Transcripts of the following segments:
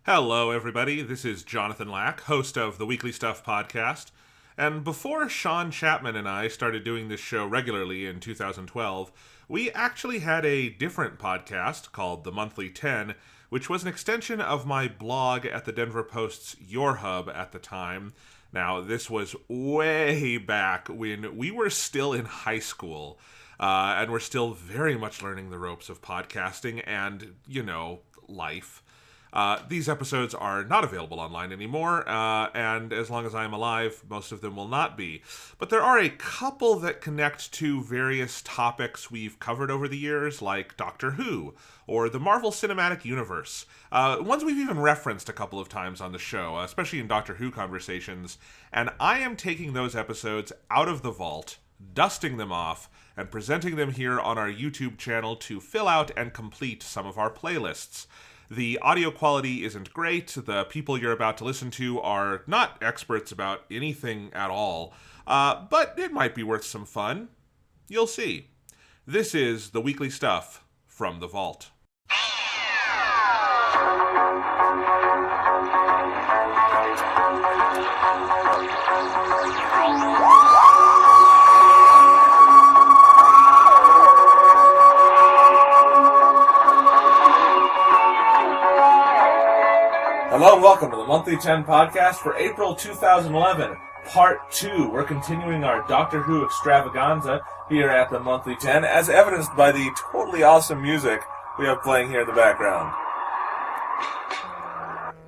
Hello, everybody. This is Jonathan Lack, host of the Weekly Stuff podcast. And before Sean Chapman and I started doing this show regularly in 2012, we actually had a different podcast called The Monthly 10, which was an extension of my blog at the Denver Post's Your Hub at the time. Now, this was way back when we were still in high school, and we're still very much learning the ropes of podcasting and, life. These episodes are not available online anymore, and as long as I am alive, most of them will not be. But there are a couple that connect to various topics we've covered over the years, like Doctor Who, or the Marvel Cinematic Universe. Ones we've even referenced a couple of times on the show, especially in Doctor Who conversations. And I am taking those episodes out of the vault, dusting them off, and presenting them here on our YouTube channel to fill out and complete some of our playlists. The audio quality isn't great. The people you're about to listen to are not experts about anything at all, but it might be worth some fun. You'll see. This is the Weekly Stuff from the Vault. Hello and welcome to the Monthly 10 podcast for April 2011, Part 2. We're continuing our Doctor Who extravaganza here at the Monthly 10, as evidenced by the totally awesome music we have playing here in the background.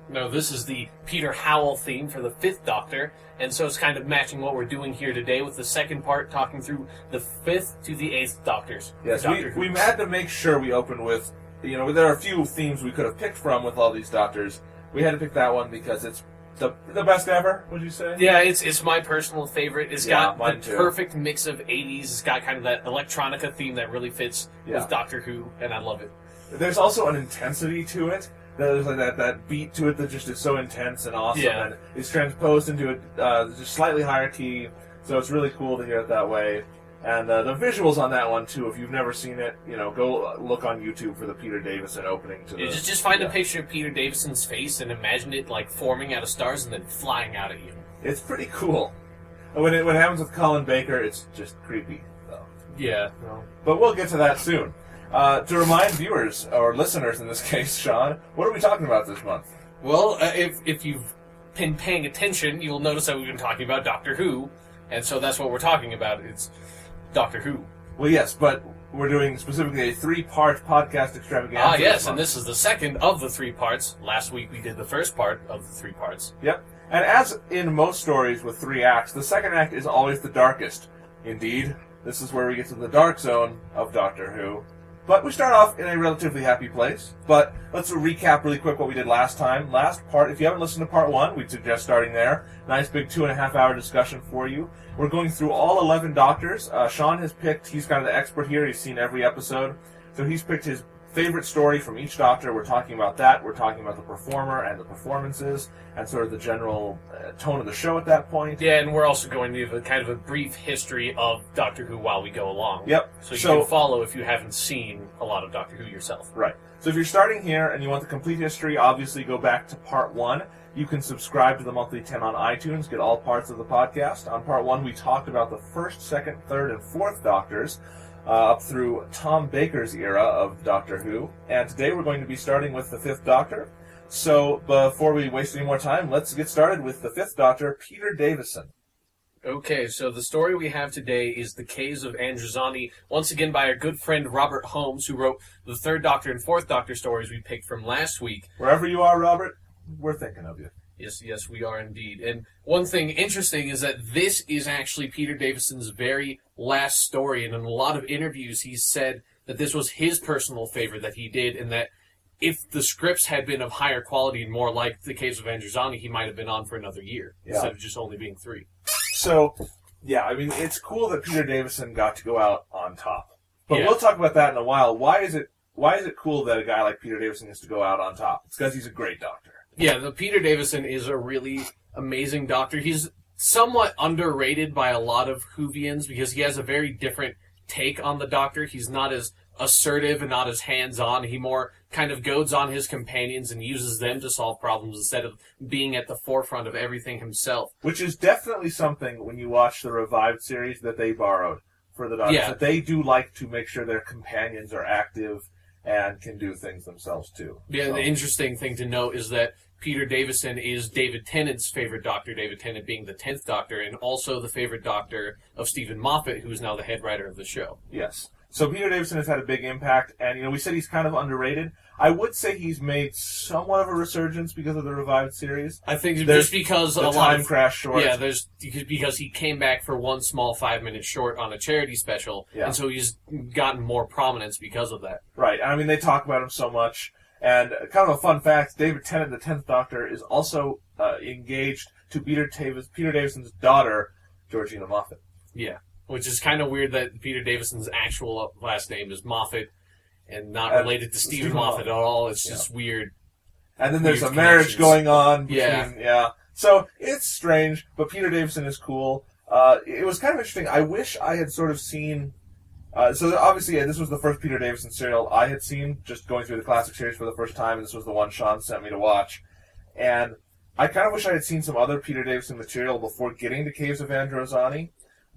No, this is the Peter Howell theme for the 5th Doctor, and so it's kind of matching what we're doing here today with the second part talking through the 5th to the 8th Doctors. Yes, we had to make sure we open with, there are a few themes we could have picked from with all these Doctors. We had to pick that one because it's the best ever, would you say? Yeah, it's my personal favorite. It's got the too. Perfect mix of 80s. It's got kind of that electronica theme that really fits with Doctor Who, and I love it. There's also an intensity to it. There's like that beat to it that just is so intense and awesome. Yeah. And it's transposed into a just slightly higher key, so it's really cool to hear it that way. And the visuals on that one, too, if you've never seen it, go look on YouTube for the Peter Davison opening. Just find a picture of Peter Davison's face and imagine it like forming out of stars and then flying out at you. It's pretty cool. When it happens with Colin Baker, it's just creepy, though. Yeah. But we'll get to that soon. To remind viewers, or listeners in this case, Sean, what are we talking about this month? Well, if you've been paying attention, you'll notice that we've been talking about Doctor Who, and so that's what we're talking about. It's Doctor Who. Well, yes, but we're doing specifically a 3-part podcast extravaganza. Ah, yes, and this is the second of the 3 parts. Last week we did the first part of the 3 parts. Yep. And as in most stories with 3 acts, the second act is always the darkest. Indeed, this is where we get to the dark zone of Doctor Who. But we start off in a relatively happy place. But let's recap really quick what we did last time. Last part, if you haven't listened to part 1, we'd suggest starting there. Nice big 2.5-hour discussion for you. We're going through all 11 Doctors. Sean has picked, he's kind of the expert here, he's seen every episode. So he's picked his favorite story from each Doctor. We're talking about that. We're talking about the performer and the performances and sort of the general tone of the show at that point. Yeah, and we're also going to give a kind of a brief history of Doctor Who while we go along. Yep. So you can follow if you haven't seen a lot of Doctor Who yourself. Right. So if you're starting here and you want the complete history, obviously go back to part 1. You can subscribe to the Monthly 10 on iTunes, get all parts of the podcast. On part 1, we talked about the 1st, 2nd, 3rd, and 4th Doctors, up through Tom Baker's era of Doctor Who. And today we're going to be starting with the 5th Doctor. So before we waste any more time, let's get started with the 5th Doctor, Peter Davison. Okay, so the story we have today is The Caves of Androzani, once again by our good friend Robert Holmes, who wrote the 3rd Doctor and 4th Doctor stories we picked from last week. Wherever you are, Robert, we're thinking of you. Yes, we are indeed. And one thing interesting is that this is actually Peter Davison's very last story, and in a lot of interviews he's said that this was his personal favorite that he did, and that if the scripts had been of higher quality and more like The Caves of Androzani, he might have been on for another year, instead of just only being 3. So, yeah, I mean, it's cool that Peter Davison got to go out on top. But we'll talk about that in a while. Why is it cool that a guy like Peter Davison gets to go out on top? It's because he's a great Doctor. Yeah, the Peter Davison is a really amazing Doctor. He's somewhat underrated by a lot of Whovians because he has a very different take on the Doctor. He's not as assertive and not as hands-on. He more kind of goads on his companions and uses them to solve problems instead of being at the forefront of everything himself. Which is definitely something, when you watch the revived series, that they borrowed for the Doctors. Yeah. That they do like to make sure their companions are active and can do things themselves, too. Yeah, So. the interesting thing to note is that Peter Davison is David Tennant's favorite Doctor, David Tennant being the 10th Doctor, and also the favorite Doctor of Stephen Moffat, who is now the head writer of the show. Yes. So Peter Davison has had a big impact, and, we said he's kind of underrated. I would say he's made somewhat of a resurgence because of the revived series. I think There's just because the a lot time of... crash short. Yeah, because he came back for one small 5-minute short on a charity special, Yeah. and so he's gotten more prominence because of that. Right. I mean, they talk about him so much. And kind of a fun fact, David Tennant, the 10th Doctor, is also engaged to Peter Davison's daughter, Georgina Moffat. Yeah, which is kind of weird that Peter Davison's actual last name is Moffat and not related to Stephen Moffat at all. It's just weird. And then there's Weird a marriage going on between, Yeah. So it's strange, but Peter Davison is cool. It was kind of interesting. I wish I had sort of seen... so obviously, this was the first Peter Davison serial I had seen, just going through the classic series for the first time, and this was the one Sean sent me to watch. And I kind of wish I had seen some other Peter Davison material before getting to Caves of Androzani.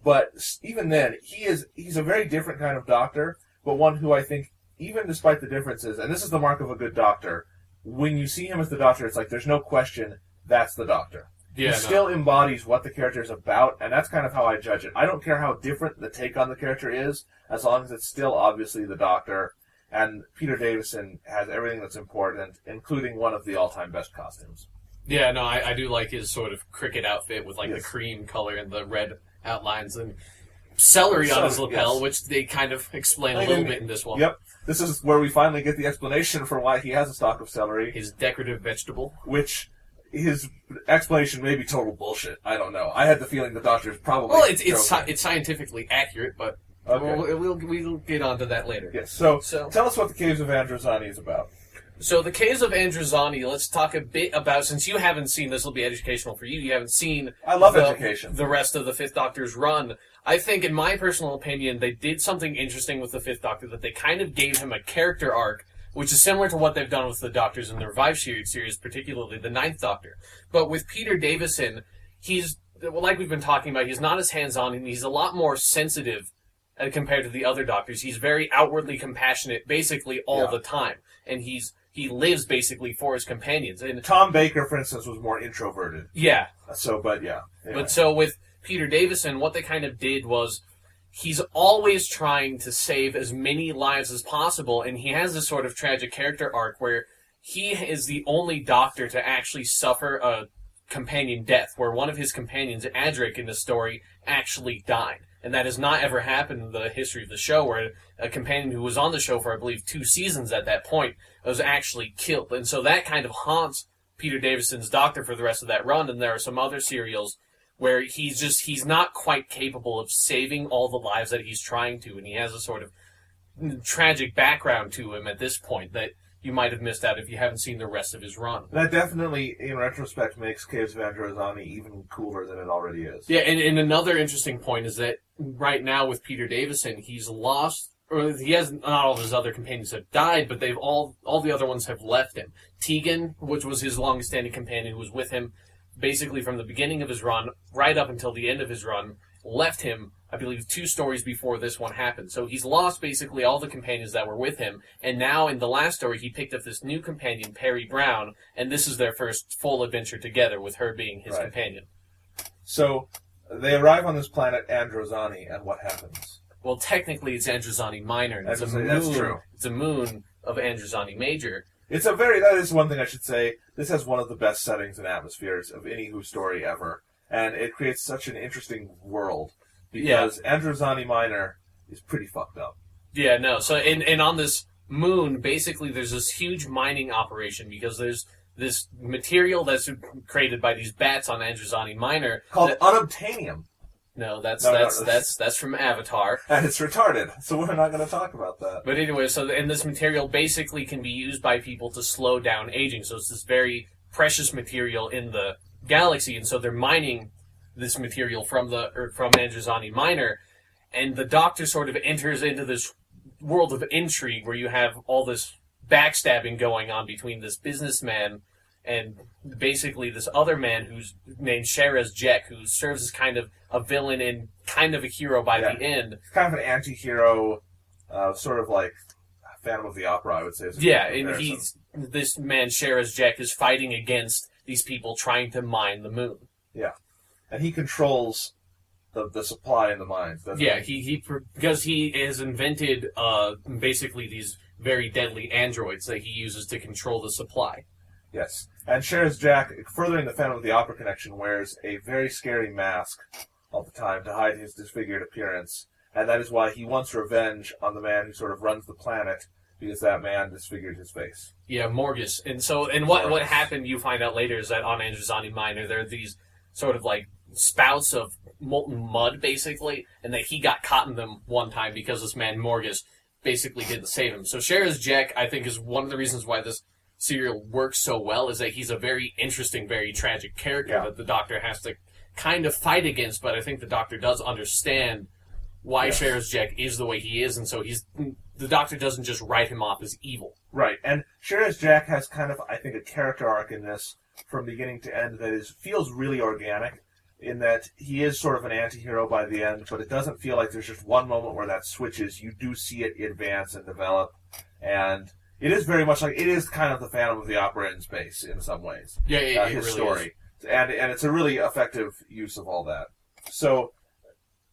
But even then, he's a very different kind of Doctor, but one who I think, even despite the differences, and this is the mark of a good Doctor, when you see him as the Doctor, it's like there's no question that's the Doctor. Yeah, He still embodies what the character is about, and that's kind of how I judge it. I don't care how different the take on the character is, as long as it's still obviously the Doctor, and Peter Davison has everything that's important, including one of the all-time best costumes. Yeah, no, I do like his sort of cricket outfit with, like, Yes. the cream color and the red outlines and celery on his lapel, yes. which they kind of explain a little bit in this one. Yep. This is where we finally get the explanation for why he has a stock of celery, His decorative vegetable. which his explanation may be total bullshit. I don't know. I had the feeling the Doctor's probably Well, it's joking. scientifically accurate, but Okay. we'll get onto that later. Yes, so So- tell us what the Caves of Androzani is about. So the Caves of Androzani, let's talk a bit about, since you haven't seen, this will be educational for you haven't seen I love education. the rest of the Fifth Doctor's run. I think, in my personal opinion, they did something interesting with the Fifth Doctor, that they kind of gave him a character arc, which is similar to what they've done with the Doctors in the Revived series, particularly the Ninth Doctor. But with Peter Davison, he's, like we've been talking about, he's not as hands-on, and he's a lot more sensitive compared to the other Doctors. He's very outwardly compassionate, basically, all the time. And he lives, basically, for his companions. And Tom Baker, for instance, was more introverted. yeah. So, but yeah. Anyway. But so with Peter Davison, what they kind of did was he's always trying to save as many lives as possible, and he has this sort of tragic character arc where he is the only Doctor to actually suffer a companion death, where one of his companions, Adric, in the story, actually died. And that has not ever happened in the history of the show, where a companion who was on the show for, I believe, 2 seasons at that point was actually killed. And so that kind of haunts Peter Davison's Doctor for the rest of that run, and there are some other serials where he's not quite capable of saving all the lives that he's trying to, and he has a sort of tragic background to him at this point that you might have missed out if you haven't seen the rest of his run. That definitely, in retrospect, makes Caves of Androzani even cooler than it already is. Yeah, and another interesting point is that right now with Peter Davison, he's lost, or he has, not all of his other companions have died, but they've all the other ones have left him. Tegan, which was his longest-standing companion, who was with him basically from the beginning of his run right up until the end of his run, left him, I believe, 2 stories before this one happened. So he's lost basically all the companions that were with him, and now in the last story he picked up this new companion, Perry Brown, and this is their first full adventure together, with her being his companion. So they arrive on this planet Androzani, and what happens? Well, technically it's Androzani Minor, and it's a moon. That's true. It's a moon of Androzani Major. That is one thing I should say. This has one of the best settings and atmospheres of any Who story ever. And it creates such an interesting world. Because Androzani Minor is pretty fucked up. Yeah, no. So, and on this moon, basically there's this huge mining operation, because there's this material that's created by these bats on Androzani Minor. Called unobtainium. No, that's from Avatar. And it's retarded, so we're not going to talk about that. But anyway, and this material basically can be used by people to slow down aging. So it's this very precious material in the galaxy, and so they're mining this material from Androzani Minor, and the Doctor sort of enters into this world of intrigue where you have all this backstabbing going on between this businessman and basically this other man who's named Sherez Jek, who serves as kind of a villain and kind of a hero by the end. Kind of an anti-hero, sort of like Phantom of the Opera, I would say. Yeah, and this man, Sherez Jek, is fighting against these people trying to mine the moon. Yeah. And he controls the supply in the mines. Because he has invented basically these very deadly androids that he uses to control the supply. Yes. And Sherez Jek, furthering the Phantom of the Opera connection, wears a very scary mask all the time to hide his disfigured appearance. And that is why he wants revenge on the man who sort of runs the planet, because that man disfigured his face. Yeah, Morgus. And what happened, you find out later, is that on Androzani Minor, there are these sort of like spouts of molten mud, basically, and that he got caught in them one time because this man, Morgus, basically didn't save him. So Sherez Jek, I think, is one of the reasons why this serial works so well, is that he's a very interesting, very tragic character that the Doctor has to kind of fight against, but I think the Doctor does understand why Sherez Jek is the way he is, and so the Doctor doesn't just write him off as evil. Right, and Sherez Jek has kind of, I think, a character arc in this from beginning to end that feels really organic, in that he is sort of an anti-hero by the end, but it doesn't feel like there's just one moment where that switches. You do see it advance and develop, and it is very much like, it is kind of the Phantom of the Opera in space in some ways. Yeah, his really story. Is. And it's a really effective use of all that. So,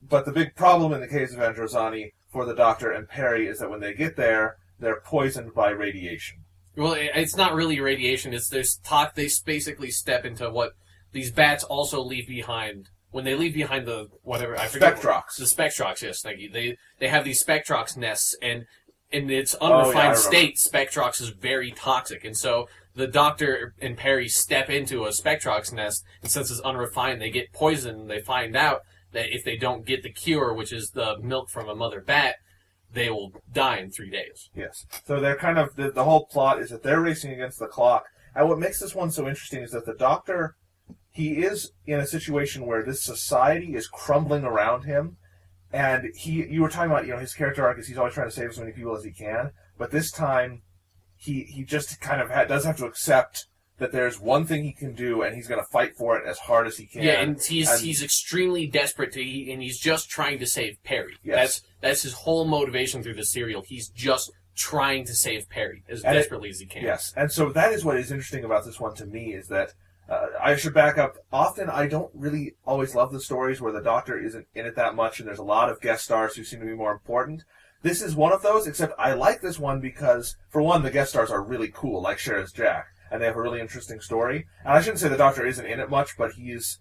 but the big problem in the case of Androzani for the Doctor and Perry is that when they get there, they're poisoned by radiation. Well, it's not really radiation. They basically step into what these bats also leave behind. When they leave behind the, whatever, I forget. Spectrox. The Spectrox, yes, thank you. They have these Spectrox nests, and in its unrefined state, Spectrox is very toxic. And so the Doctor and Perry step into a Spectrox nest, and since it's unrefined, they get poisoned, and they find out that if they don't get the cure, which is the milk from a mother bat, they will die in 3 days. Yes. So they're kind of, the whole plot is that they're racing against the clock. And what makes this one so interesting is that the Doctor, he is in a situation where this society is crumbling around him. And you were talking about, his character arc is he's always trying to save as many people as he can. But this time, he just kind of does have to accept that there's one thing he can do, and he's going to fight for it as hard as he can. Yeah, and he's extremely desperate and he's just trying to save Perry. Yes. That's his whole motivation through the serial. He's just trying to save Perry as desperately as he can. Yes, and so that is what is interesting about this one to me, is that I should back up. Often I don't really always love the stories where the Doctor isn't in it that much, and there's a lot of guest stars who seem to be more important. This is one of those, except I like this one because, for one, the guest stars are really cool, like Sherez Jek, and they have a really interesting story. And I shouldn't say the Doctor isn't in it much, but he is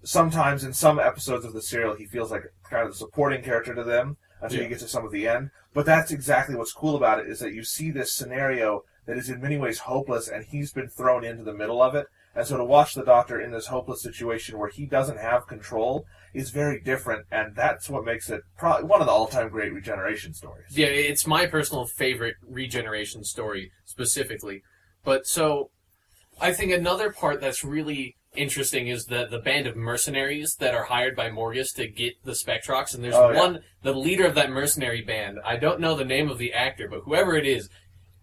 sometimes, in some episodes of the serial, he feels like kind of the supporting character to them until you get to some of the end. But that's exactly what's cool about it, is that you see this scenario that is in many ways hopeless, and he's been thrown into the middle of it. And so to watch the Doctor in this hopeless situation where he doesn't have control is very different, and that's what makes it probably one of the all-time great regeneration stories. Yeah, it's my personal favorite regeneration story, specifically. But so, I think another part that's really interesting is the band of mercenaries that are hired by Morgus to get the Spectrox, and there's the leader of that mercenary band, I don't know the name of the actor, but whoever it is,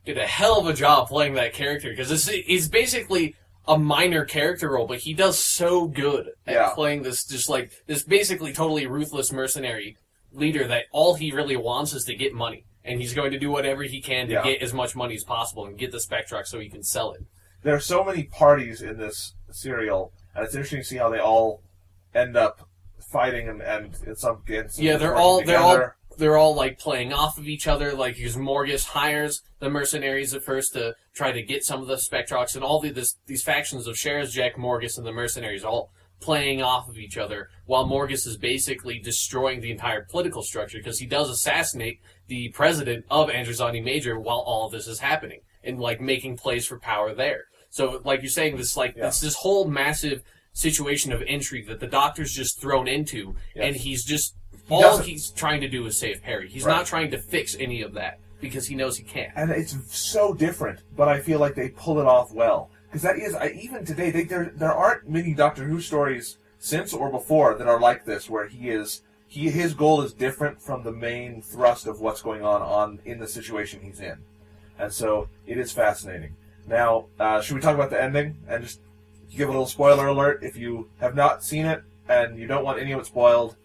did a hell of a job playing that character, because it's basically a minor character role, but he does so good at playing this, just like, this basically totally ruthless mercenary leader that all he really wants is to get money. And he's going to do whatever he can to get as much money as possible and get the Spectrox so he can sell it. There are so many parties in this serial, and it's interesting to see how they all end up fighting and in some cases. Yeah, they're all like playing off of each other. Like, because Morgus hires the mercenaries at first to try to get some of the Spectrox, and all these factions of Sherez Jek, Morgus, and the mercenaries all playing off of each other, while Morgus is basically destroying the entire political structure, because he does assassinate the president of Androzani Major while all of this is happening, and like making plays for power there. So, like you're saying, it's this whole massive situation of intrigue that the Doctor's just thrown into, and he's just he's trying to do is save Perry. He's not trying to fix any of that because he knows he can't. And it's so different, but I feel like they pull it off well. Because that is, even today, there aren't many Doctor Who stories since or before that are like this, where he is his goal is different from the main thrust of what's going on in the situation he's in. And so it is fascinating. Now, should we talk about the ending and just give a little spoiler alert? If you have not seen it and you don't want any of it spoiled,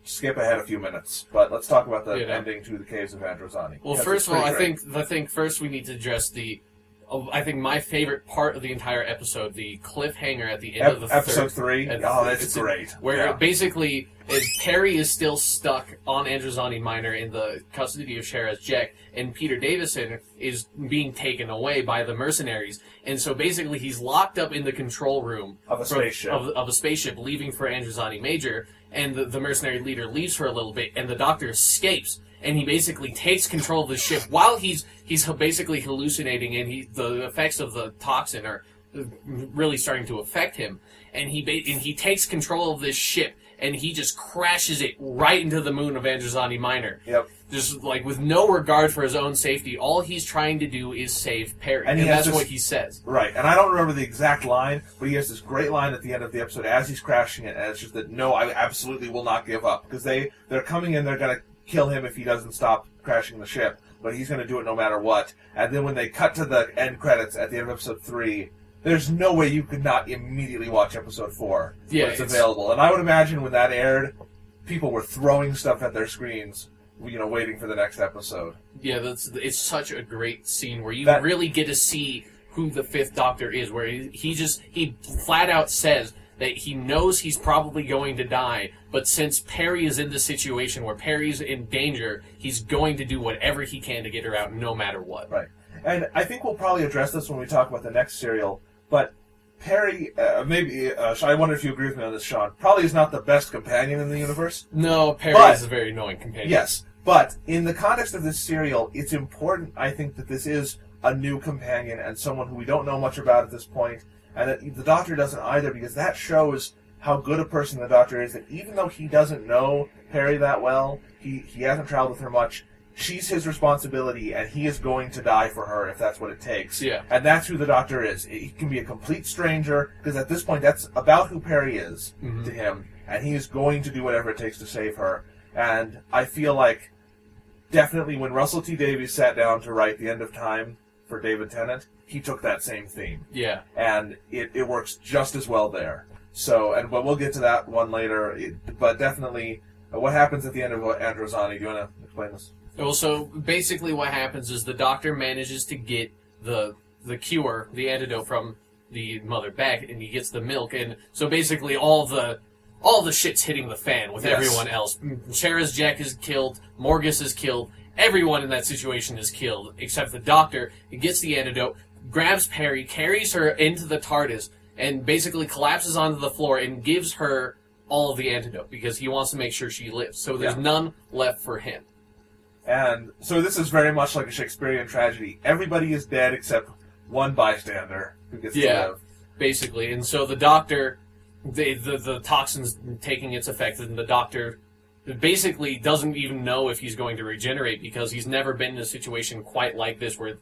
skip ahead a few minutes. But let's talk about the ending to the Caves of Androzani. Well, first of all, I think first we need to address I think my favorite part of the entire episode, the cliffhanger at the end of the episode 3. Oh, that's great. Where basically Perry is still stuck on Androzani Minor in the custody of Sheraz Jek, and Peter Davison is being taken away by the mercenaries. And so basically he's locked up in the control room of a spaceship, of a spaceship leaving for Androzani Major, and the mercenary leader leaves for a little bit, and the Doctor escapes. And he basically takes control of the ship while he's basically hallucinating, and the effects of the toxin are really starting to affect him. And he takes control of this ship, and he just crashes it right into the moon of Androzani Minor. Yep. Just like with no regard for his own safety. All he's trying to do is save Perry, and that's what he says. Right. And I don't remember the exact line, but he has this great line at the end of the episode as he's crashing it, and it's just that no, I absolutely will not give up, because they're coming in, they're going to kill him if he doesn't stop crashing the ship, but he's going to do it no matter what. And then when they cut to the end credits at the end of episode 3, there's no way you could not immediately watch episode 4 when it's available. And I would imagine when that aired, people were throwing stuff at their screens, waiting for the next episode. Yeah, it's such a great scene where you really get to see who the Fifth Doctor is, where he flat out says that he knows he's probably going to die, but since Perry is in the situation where Perry's in danger, he's going to do whatever he can to get her out, no matter what. Right. And I think we'll probably address this when we talk about the next serial, but Perry, I wonder if you agree with me on this, Sean, probably is not the best companion in the universe. No, Perry is a very annoying companion. Yes, but in the context of this serial, it's important, I think, that this is a new companion and someone who we don't know much about at this point, and that the Doctor doesn't either, because that shows how good a person the Doctor is, that even though he doesn't know Perry that well, he hasn't traveled with her much, she's his responsibility, and he is going to die for her if that's what it takes. Yeah. And that's who the Doctor is. He can be a complete stranger, because at this point that's about who Perry is to him, and he is going to do whatever it takes to save her. And I feel like definitely when Russell T Davies sat down to write The End of Time for David Tennant, he took that same theme. Yeah. And it works just as well there. So, but we'll get to that one later. But definitely, what happens at the end of Androzani? Do you want to explain this? Well, so basically what happens is the Doctor manages to get the cure, the antidote from the mother back, and he gets the milk. And so basically all the shit's hitting the fan with everyone else. Sheraz Jek is killed, Morgus is killed, everyone in that situation is killed, except the Doctor. He gets the antidote, grabs Perry, carries her into the TARDIS, and basically collapses onto the floor and gives her all of the antidote, because he wants to make sure she lives. So there's none left for him. And so this is very much like a Shakespearean tragedy. Everybody is dead except one bystander who gets to live. Basically. And so the Doctor, the toxin's taking its effect, and the Doctor basically doesn't even know if he's going to regenerate, because he's never been in a situation quite like this, where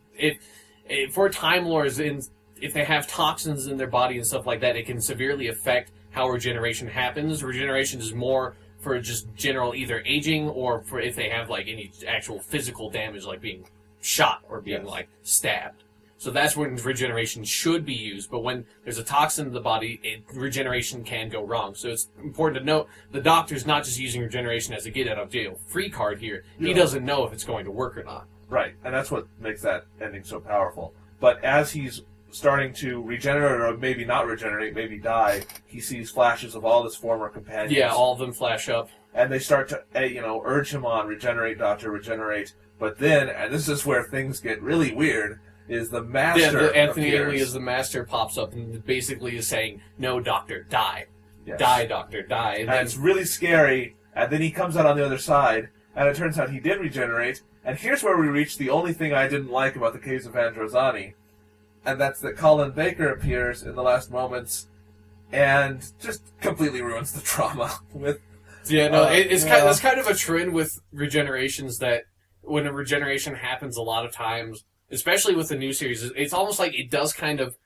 for Time Lords, if they have toxins in their body and stuff like that, it can severely affect how regeneration happens. Regeneration is more for just general either aging, or for if they have like any actual physical damage, like being shot or being like stabbed. So that's when regeneration should be used. But when there's a toxin in the body, regeneration can go wrong. So it's important to note the Doctor's not just using regeneration as a get out of jail free card here. Yeah. He doesn't know if it's going to work or not. Right, and that's what makes that ending so powerful. But as he's starting to regenerate, or maybe not regenerate, maybe die, he sees flashes of all his former companions. Yeah, all of them flash up. And they start to, urge him on, regenerate, Doctor, regenerate. But then, and this is where things get really weird, is the Master Anthony appears. Ainley as the Master pops up and basically is saying, "No, Doctor, die. Yes. Die, Doctor, die." And it's really scary, and then he comes out on the other side, and it turns out he did regenerate. And here's where we reach the only thing I didn't like about the Caves of Androzani, and that's that Colin Baker appears in the last moments and just completely ruins the drama with... It's kind of a trend with regenerations, that when a regeneration happens a lot of times, especially with the new series, it's almost like it does kind of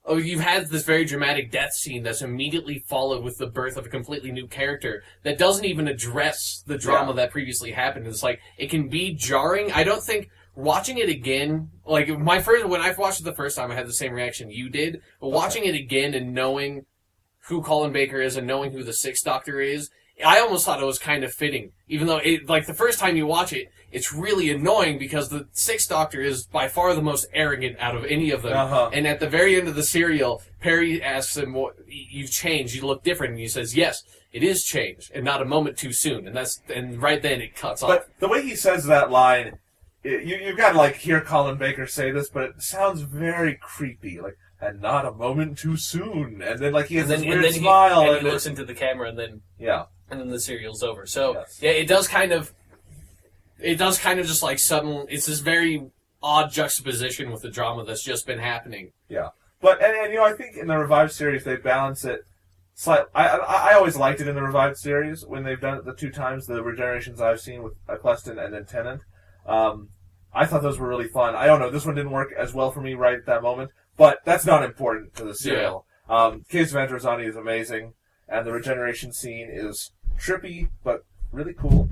oh, you've had this very dramatic death scene that's immediately followed with the birth of a completely new character that doesn't even address the drama that previously happened. It's like, it can be jarring. I don't think watching it again, like when I watched it the first time, I had the same reaction you did, but watching it again and knowing who Colin Baker is and knowing who the Sixth Doctor is, I almost thought it was kind of fitting. Even though, the first time you watch it, it's really annoying because the Sixth Doctor is by far the most arrogant out of any of them. And at the very end of the serial, Perry asks him, well, you've changed, you look different. And he says, yes, it is changed, and not a moment too soon. And right then it cuts off. But the way he says that line, you've got to, hear Colin Baker say this, but it sounds very creepy. And not a moment too soon. And then, he has this weird smile. And he looks into the camera, and then... Yeah. And then the serial's over. So, yeah, it does kind of just sudden... It's this very odd juxtaposition with the drama that's just been happening. Yeah. But, and I think in the revived series, they balance it slightly. I always liked it in the revived series when they've done it the two times, the regenerations I've seen with Eccleston and then Tennant. I thought those were really fun. I don't know, this one didn't work as well for me right at that moment, but that's not important to the serial. Caves of Androzani is amazing, and the regeneration scene is trippy, but really cool.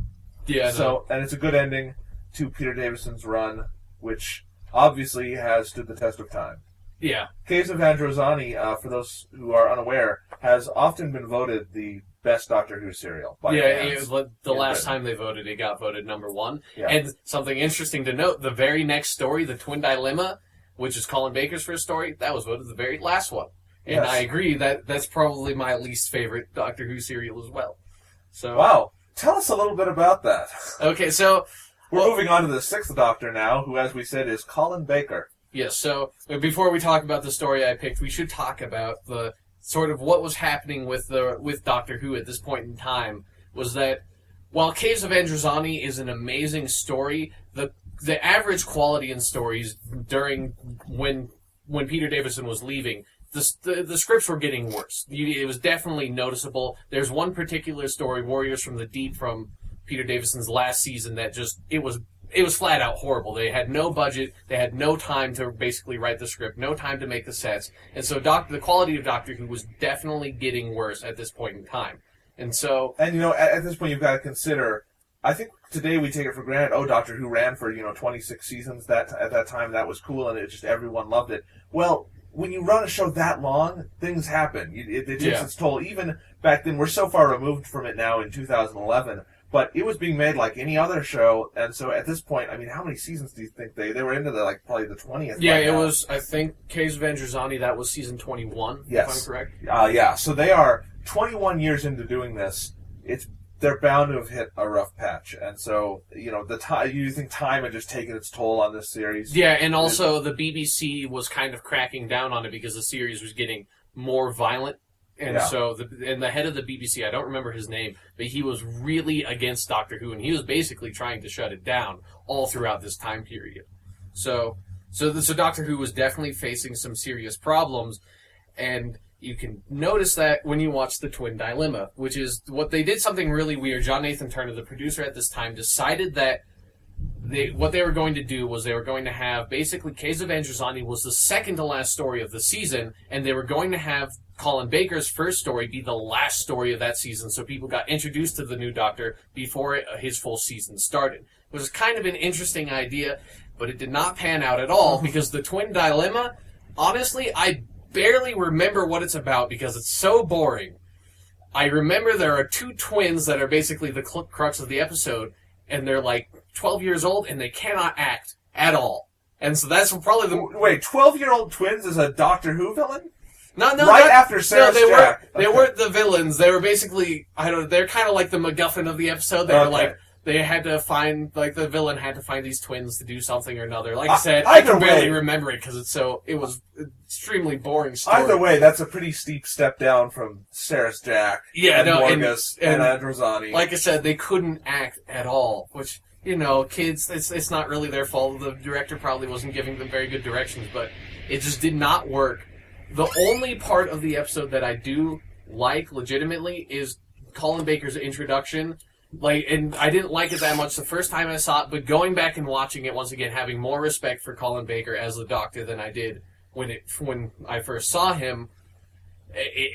Yeah. And it's a good ending to Peter Davison's run, which obviously has stood the test of time. Yeah. Caves of Androzani, for those who are unaware, has often been voted the best Doctor Who serial. The last time they voted, it got voted number 1. Yeah. And something interesting to note, the very next story, The Twin Dilemma, which is Colin Baker's first story, that was voted the very last one. And I agree that's probably my least favorite Doctor Who serial as well. So wow. Tell us a little bit about that. Okay, so... We're moving on to the Sixth Doctor now, who, as we said, is Colin Baker. Yes, so before we talk about the story I picked, we should talk about the sort of what was happening with Doctor Who at this point in time. Was that while Caves of Androzani is an amazing story, the average quality in stories during when Peter Davison was leaving, the scripts were getting worse. It was definitely noticeable. There's one particular story, Warriors from the Deep, from Peter Davison's last season, that just it was flat out horrible. They had no budget. They had no time to basically write the script, no time to make the sets. And so the quality of Doctor Who was definitely getting worse at this point in time. And so... And, at this point you've got to consider, I think today we take it for granted, Doctor Who ran for, 26 seasons. At that time, that was cool, and everyone loved it. Well, when you run a show that long, things happen. It takes its toll. Even back then, we're so far removed from it now in 2011, but it was being made like any other show, and so at this point, how many seasons do you think they were into? Probably the 20th. Yeah, it was. I think Caves of Androzani, that was season 21. Yes, if I'm correct. Yeah. So they are 21 years into doing this. They're bound to have hit a rough patch, and so the time. You think time had just taken its toll on this series? Yeah, and also the BBC was kind of cracking down on it because the series was getting more violent. And so, the head of the BBC, I don't remember his name, but he was really against Doctor Who, and he was basically trying to shut it down all throughout this time period. So Doctor Who was definitely facing some serious problems, and you can notice that when you watch The Twin Dilemma, which is what they did something really weird. John Nathan Turner, the producer at this time, decided that what they were going to do was they were going to have, basically, Caves of Androzani was the second to last story of the season, and they were going to have Colin Baker's first story be the last story of that season, so people got introduced to the new Doctor before his full season started. It was kind of an interesting idea, but it did not pan out at all, because The Twin Dilemma, honestly, I barely remember what it's about because it's so boring. I remember there are two twins that are basically the crux of the episode, and they're 12 years old, and they cannot act at all. And so that's probably the... Wait, 12-year-old twins is a Doctor Who villain? No, after Sarah Jack. They weren't the villains. They were basically, they're kind of like the MacGuffin of the episode. They were they had to find, the villain had to find these twins to do something or another. Like I said, I can barely remember it because it was extremely boring story. Either way, that's a pretty steep step down from Sarah Jack and Morgus and Androzani. Like I said, they couldn't act at all, which, kids, it's not really their fault. The director probably wasn't giving them very good directions, but it just did not work. The only part of the episode that I do like legitimately is Colin Baker's introduction. And I didn't like it that much the first time I saw it, but going back and watching it once again, having more respect for Colin Baker as the Doctor than I did when I first saw him.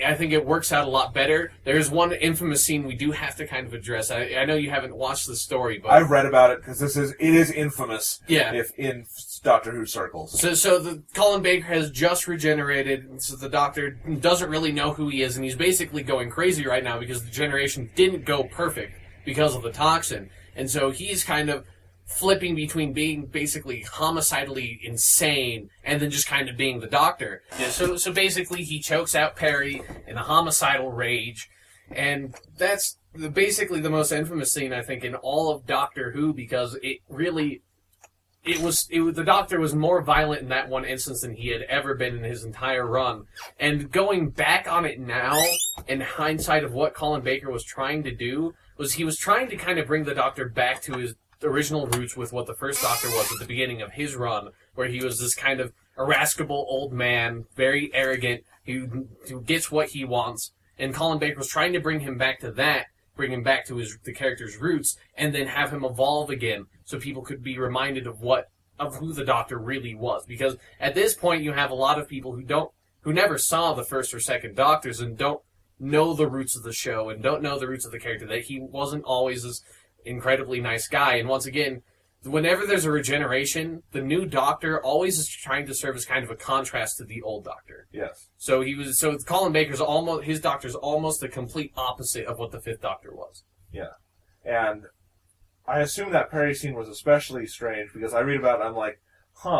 I think it works out a lot better. There's one infamous scene we do have to kind of address. I know you haven't watched the story, but I've read about it because it is infamous. Yeah. If in Doctor Who circles. So the Colin Baker has just regenerated, so the Doctor doesn't really know who he is, and he's basically going crazy right now because the generation didn't go perfect because of the toxin, and so he's kind of flipping between being basically homicidally insane and then just kind of being the Doctor. Yeah, so basically he chokes out Perry in a homicidal rage, and that's basically the most infamous scene, I think, in all of Doctor Who, because the Doctor was more violent in that one instance than he had ever been in his entire run. And going back on it now, in hindsight of what Colin Baker was trying to do, was he was trying to kind of bring the Doctor back to his original roots with what the first Doctor was at the beginning of his run, where he was this kind of irascible old man, very arrogant, who gets what he wants. And Colin Baker was trying to bring him back to that, bring him back to the character's roots, and then have him evolve again, so people could be reminded of who the Doctor really was. Because at this point, you have a lot of people who never saw the first or second Doctors and don't know the roots of the show and don't know the roots of the character, that he wasn't always this incredibly nice guy. And once again, whenever there's a regeneration, the new Doctor always is trying to serve as kind of a contrast to the old Doctor. Yes. So Colin Baker's his Doctor's almost the complete opposite of what the fifth Doctor was. Yeah. And I assume that Perry scene was especially strange because I read about it and I'm like,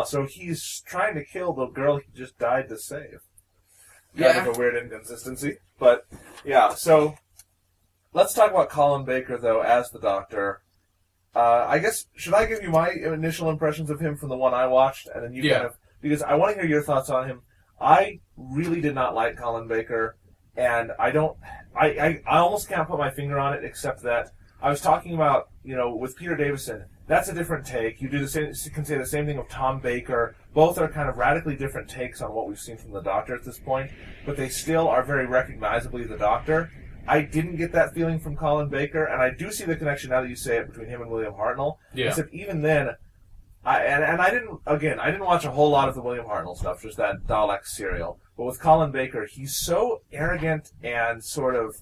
so he's trying to kill the girl he just died to save. Kind of a weird inconsistency. But, yeah, so let's talk about Colin Baker, though, as the Doctor. I guess, should I give you my initial impressions of him from the one I watched? And then you kind of, because I want to hear your thoughts on him. I really did not like Colin Baker, and I almost can't put my finger on it, except that I was talking about, with Peter Davison, that's a different take. You can say the same thing of Tom Baker. Both are kind of radically different takes on what we've seen from the Doctor at this point, but they still are very recognizably the Doctor. I didn't get that feeling from Colin Baker, and I do see the connection now that you say it between him and William Hartnell. Yeah. Except even then, I didn't watch a whole lot of the William Hartnell stuff, just that Dalek serial. But with Colin Baker, he's so arrogant and sort of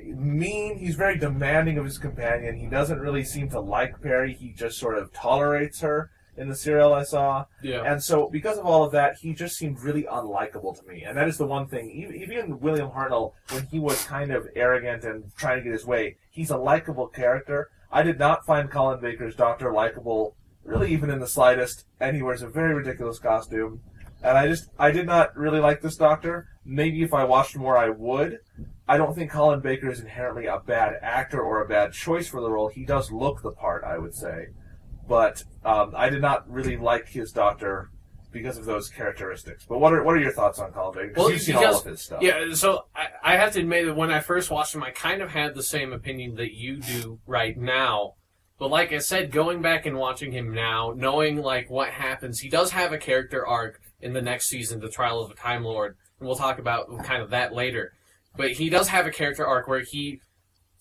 mean. He's very demanding of his companion. He doesn't really seem to like Perry. He just sort of tolerates her in the serial I saw. Yeah. And so because of all of that, he just seemed really unlikable to me. And that is the one thing. Even William Hartnell, when he was kind of arrogant and trying to get his way, he's a likable character. I did not find Colin Baker's Doctor likable, really even in the slightest, and he wears a very ridiculous costume. And I did not really like this Doctor. Maybe if I watched more, I would. I don't think Colin Baker is inherently a bad actor or a bad choice for the role. He does look the part, I would say. But I did not really like his Doctor because of those characteristics. But what are your thoughts on Colin Baker? Because you've seen all of his stuff. Yeah, so I have to admit that when I first watched him, I kind of had the same opinion that you do right now. But like I said, going back and watching him now, knowing like what happens, he does have a character arc in the next season, The Trial of a Time Lord, and we'll talk about kind of that later. But he does have a character arc where he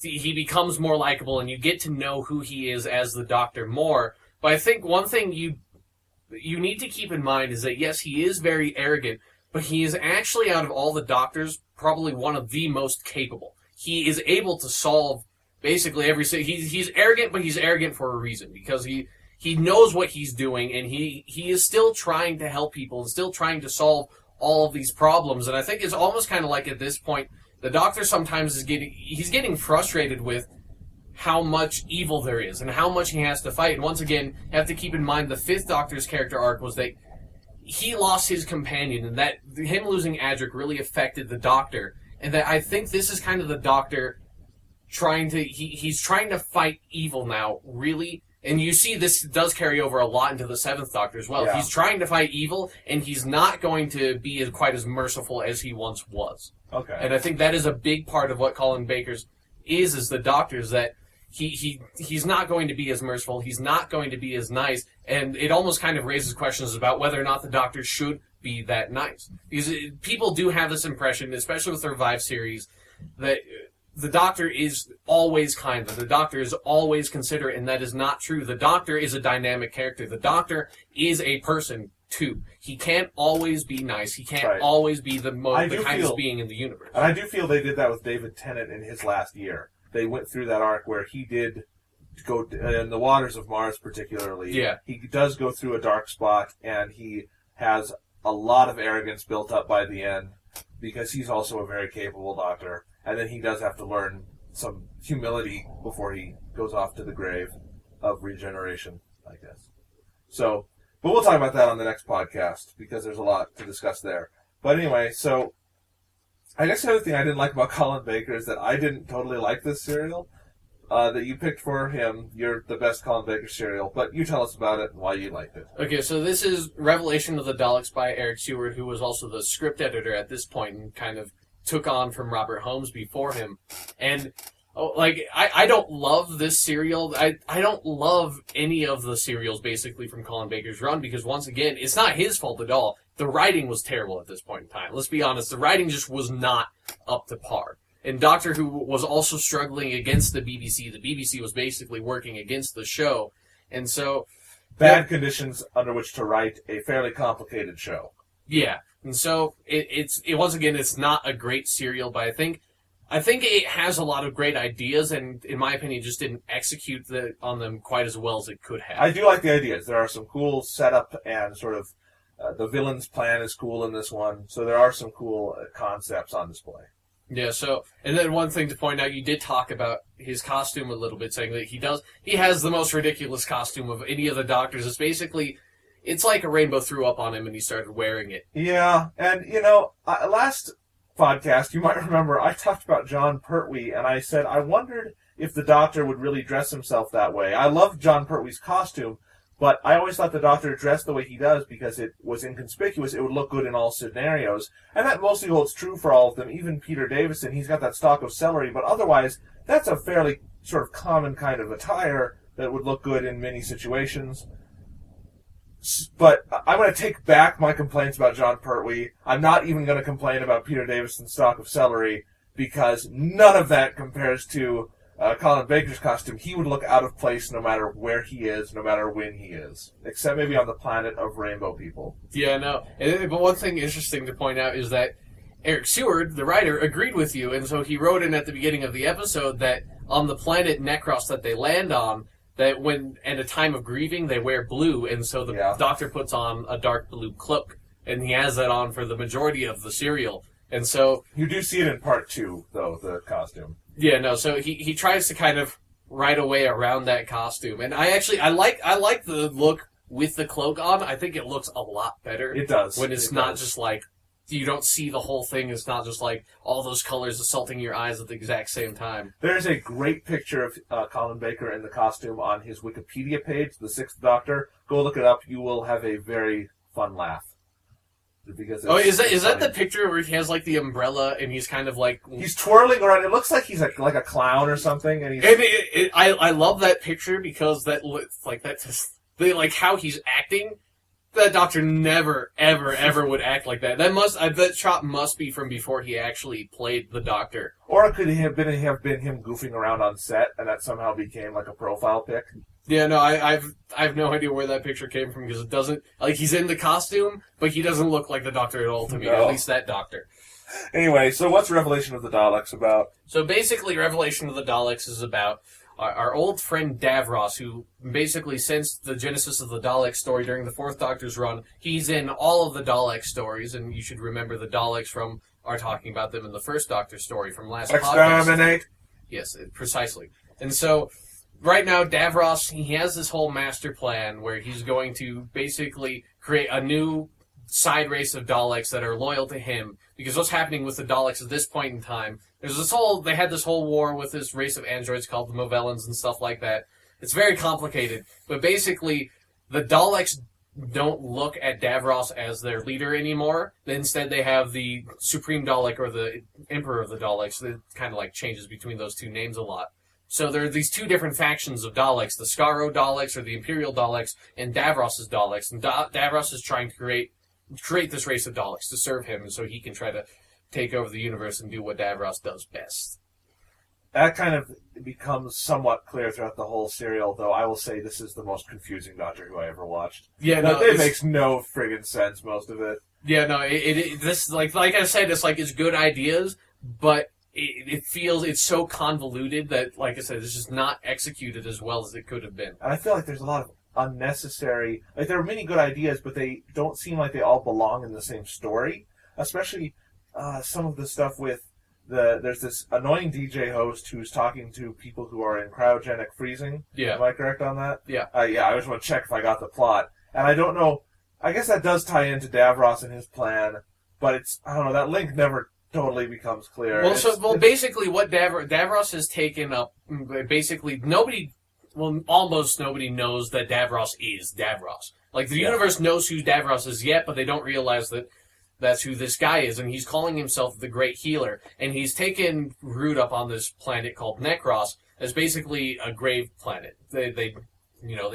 becomes more likable, and you get to know who he is as the Doctor more. But I think one thing you need to keep in mind is that, yes, he is very arrogant, but he is actually, out of all the Doctors, probably one of the most capable. He is able to solve basically every... He's arrogant, but he's arrogant for a reason, because he knows what he's doing, and he is still trying to help people and still trying to solve all of these problems. And I think it's almost kind of like at this point, the Doctor sometimes is getting frustrated with how much evil there is and how much he has to fight. And once again, you have to keep in mind the fifth Doctor's character arc was that he lost his companion, and that him losing Adric really affected the Doctor. And that I think this is kind of the Doctor he's trying to fight evil now, really. And you see this does carry over a lot into the seventh Doctor as well. Yeah. He's trying to fight evil, and he's not going to be quite as merciful as he once was. Okay. And I think that is a big part of what Colin Baker's is the Doctor, is that he's not going to be as merciful, he's not going to be as nice, and it almost kind of raises questions about whether or not the Doctor should be that nice. Because people do have this impression, especially with the Revive series, that the Doctor is always kind, that the Doctor is always considerate, and that is not true. The Doctor is a dynamic character. The Doctor is a person too. He can't always be nice. He can't Right. always be the kindest feel- being in the universe. And I do feel they did that with David Tennant in his last year. They went through that arc where he did go in the waters of Mars, particularly. Yeah. He does go through a dark spot, and he has a lot of arrogance built up by the end because he's also a very capable doctor. And then he does have to learn some humility before he goes off to the grave of regeneration, I guess. So, but we'll talk about that on the next podcast because there's a lot to discuss there. But anyway, so I guess the other thing I didn't like about Colin Baker is that I didn't totally like this serial that you picked for him. You're the best Colin Baker serial, but you tell us about it and why you liked it. Okay, so this is Revelation of the Daleks by Eric Seward, who was also the script editor at this point and kind of took on from Robert Holmes before him. And I don't love this serial. I don't love any of the serials basically from Colin Baker's run because once again, it's not his fault at all. The writing was terrible at this point in time. Let's be honest, the writing just was not up to par. And Doctor Who was also struggling against the BBC. The BBC was basically working against the show. And so Bad conditions under which to write a fairly complicated show. yeah. And so it's once again, it's not a great serial, but I think it has a lot of great ideas, and in my opinion, just didn't execute on them quite as well as it could have. I do like the ideas. There are some cool setup and sort of the villain's plan is cool in this one. So there are some cool concepts on display. Yeah. So, and then one thing to point out, you did talk about his costume a little bit, saying that he has the most ridiculous costume of any of the Doctors. It's like a rainbow threw up on him and he started wearing it. Yeah, and last podcast, you might remember, I talked about John Pertwee, and I said I wondered if the Doctor would really dress himself that way. I loved John Pertwee's costume, but I always thought the Doctor dressed the way he does because it was inconspicuous. It would look good in all scenarios, and that mostly holds true for all of them. Even Peter Davison, he's got that stalk of celery, but otherwise, that's a fairly sort of common kind of attire that would look good in many situations. But I'm going to take back my complaints about John Pertwee. I'm not even going to complain about Peter Davison's stalk of celery because none of that compares to Colin Baker's costume. He would look out of place no matter where he is, no matter when he is, except maybe on the planet of rainbow people. Yeah, no. But one thing interesting to point out is that Eric Seward, the writer, agreed with you, and so he wrote in at the beginning of the episode that on the planet Necros that they land on, that when at a time of grieving they wear blue, and so the Doctor puts on a dark blue cloak, and he has that on for the majority of the serial. And so you do see it in part 2, though, the costume. Yeah, no. So he tries to kind of write a way around that costume, and I like the look with the cloak on. I think it looks a lot better. It does when it's not just like you don't see the whole thing. It's not just like all those colors assaulting your eyes at the exact same time. There's a great picture of Colin Baker in the costume on his Wikipedia page, The Sixth Doctor. Go look it up. You will have a very fun laugh. Because is that the picture where he has like the umbrella and he's kind of like he's twirling around? It looks like he's like a clown or something. And I love that picture because that looks like like how he's acting. That Doctor never, ever would act like that. That shot must be from before he actually played the Doctor. Or could it have been him goofing around on set, and that somehow became like a profile pic? Yeah, no, I have no idea where that picture came from because it doesn't he's in the costume, but he doesn't look like the Doctor at all to me. No. At least that Doctor. Anyway, so what's Revelation of the Daleks about? So basically, Revelation of the Daleks is about our old friend Davros, who basically, since the genesis of the Dalek story during the Fourth Doctor's run, he's in all of the Dalek stories, and you should remember the Daleks from our talking about them in the First Doctor story from last podcast. Exterminate! Yes, precisely. And so, right now, Davros, he has this whole master plan where he's going to basically create a new side race of Daleks that are loyal to him, because what's happening with the Daleks at this point in time, they had this whole war with this race of androids called the Movellans and stuff like that. It's very complicated, but basically, the Daleks don't look at Davros as their leader anymore. Instead, they have the Supreme Dalek or the Emperor of the Daleks. It kind of changes between those two names a lot. So there are these two different factions of Daleks, the Skaro Daleks or the Imperial Daleks, and Davros's Daleks. And Davros is trying to create this race of Daleks to serve him, so he can try to take over the universe and do what Davros does best. that kind of becomes somewhat clear throughout the whole serial, though I will say this is the most confusing Doctor Who I ever watched. Yeah, no, it makes no friggin' sense, most of it. Yeah, no, this like I said, it's good ideas, but it feels it's so convoluted that, like I said, it's just not executed as well as it could have been. And I feel like there's a lot of unnecessary, like there are many good ideas, but they don't seem like they all belong in the same story. Especially some of the stuff with there's this annoying DJ host who's talking to people who are in cryogenic freezing. Yeah. Am I correct on that? Yeah. Yeah, I just want to check if I got the plot. And I don't know, I guess that does tie into Davros and his plan, but I don't know, that link never totally becomes clear. Basically what Davros has taken up, basically almost nobody knows that Davros is Davros. Like, the universe knows who Davros is yet, but they don't realize that that's who this guy is, and he's calling himself the Great Healer, and he's taken root up on this planet called Necros as basically a grave planet. They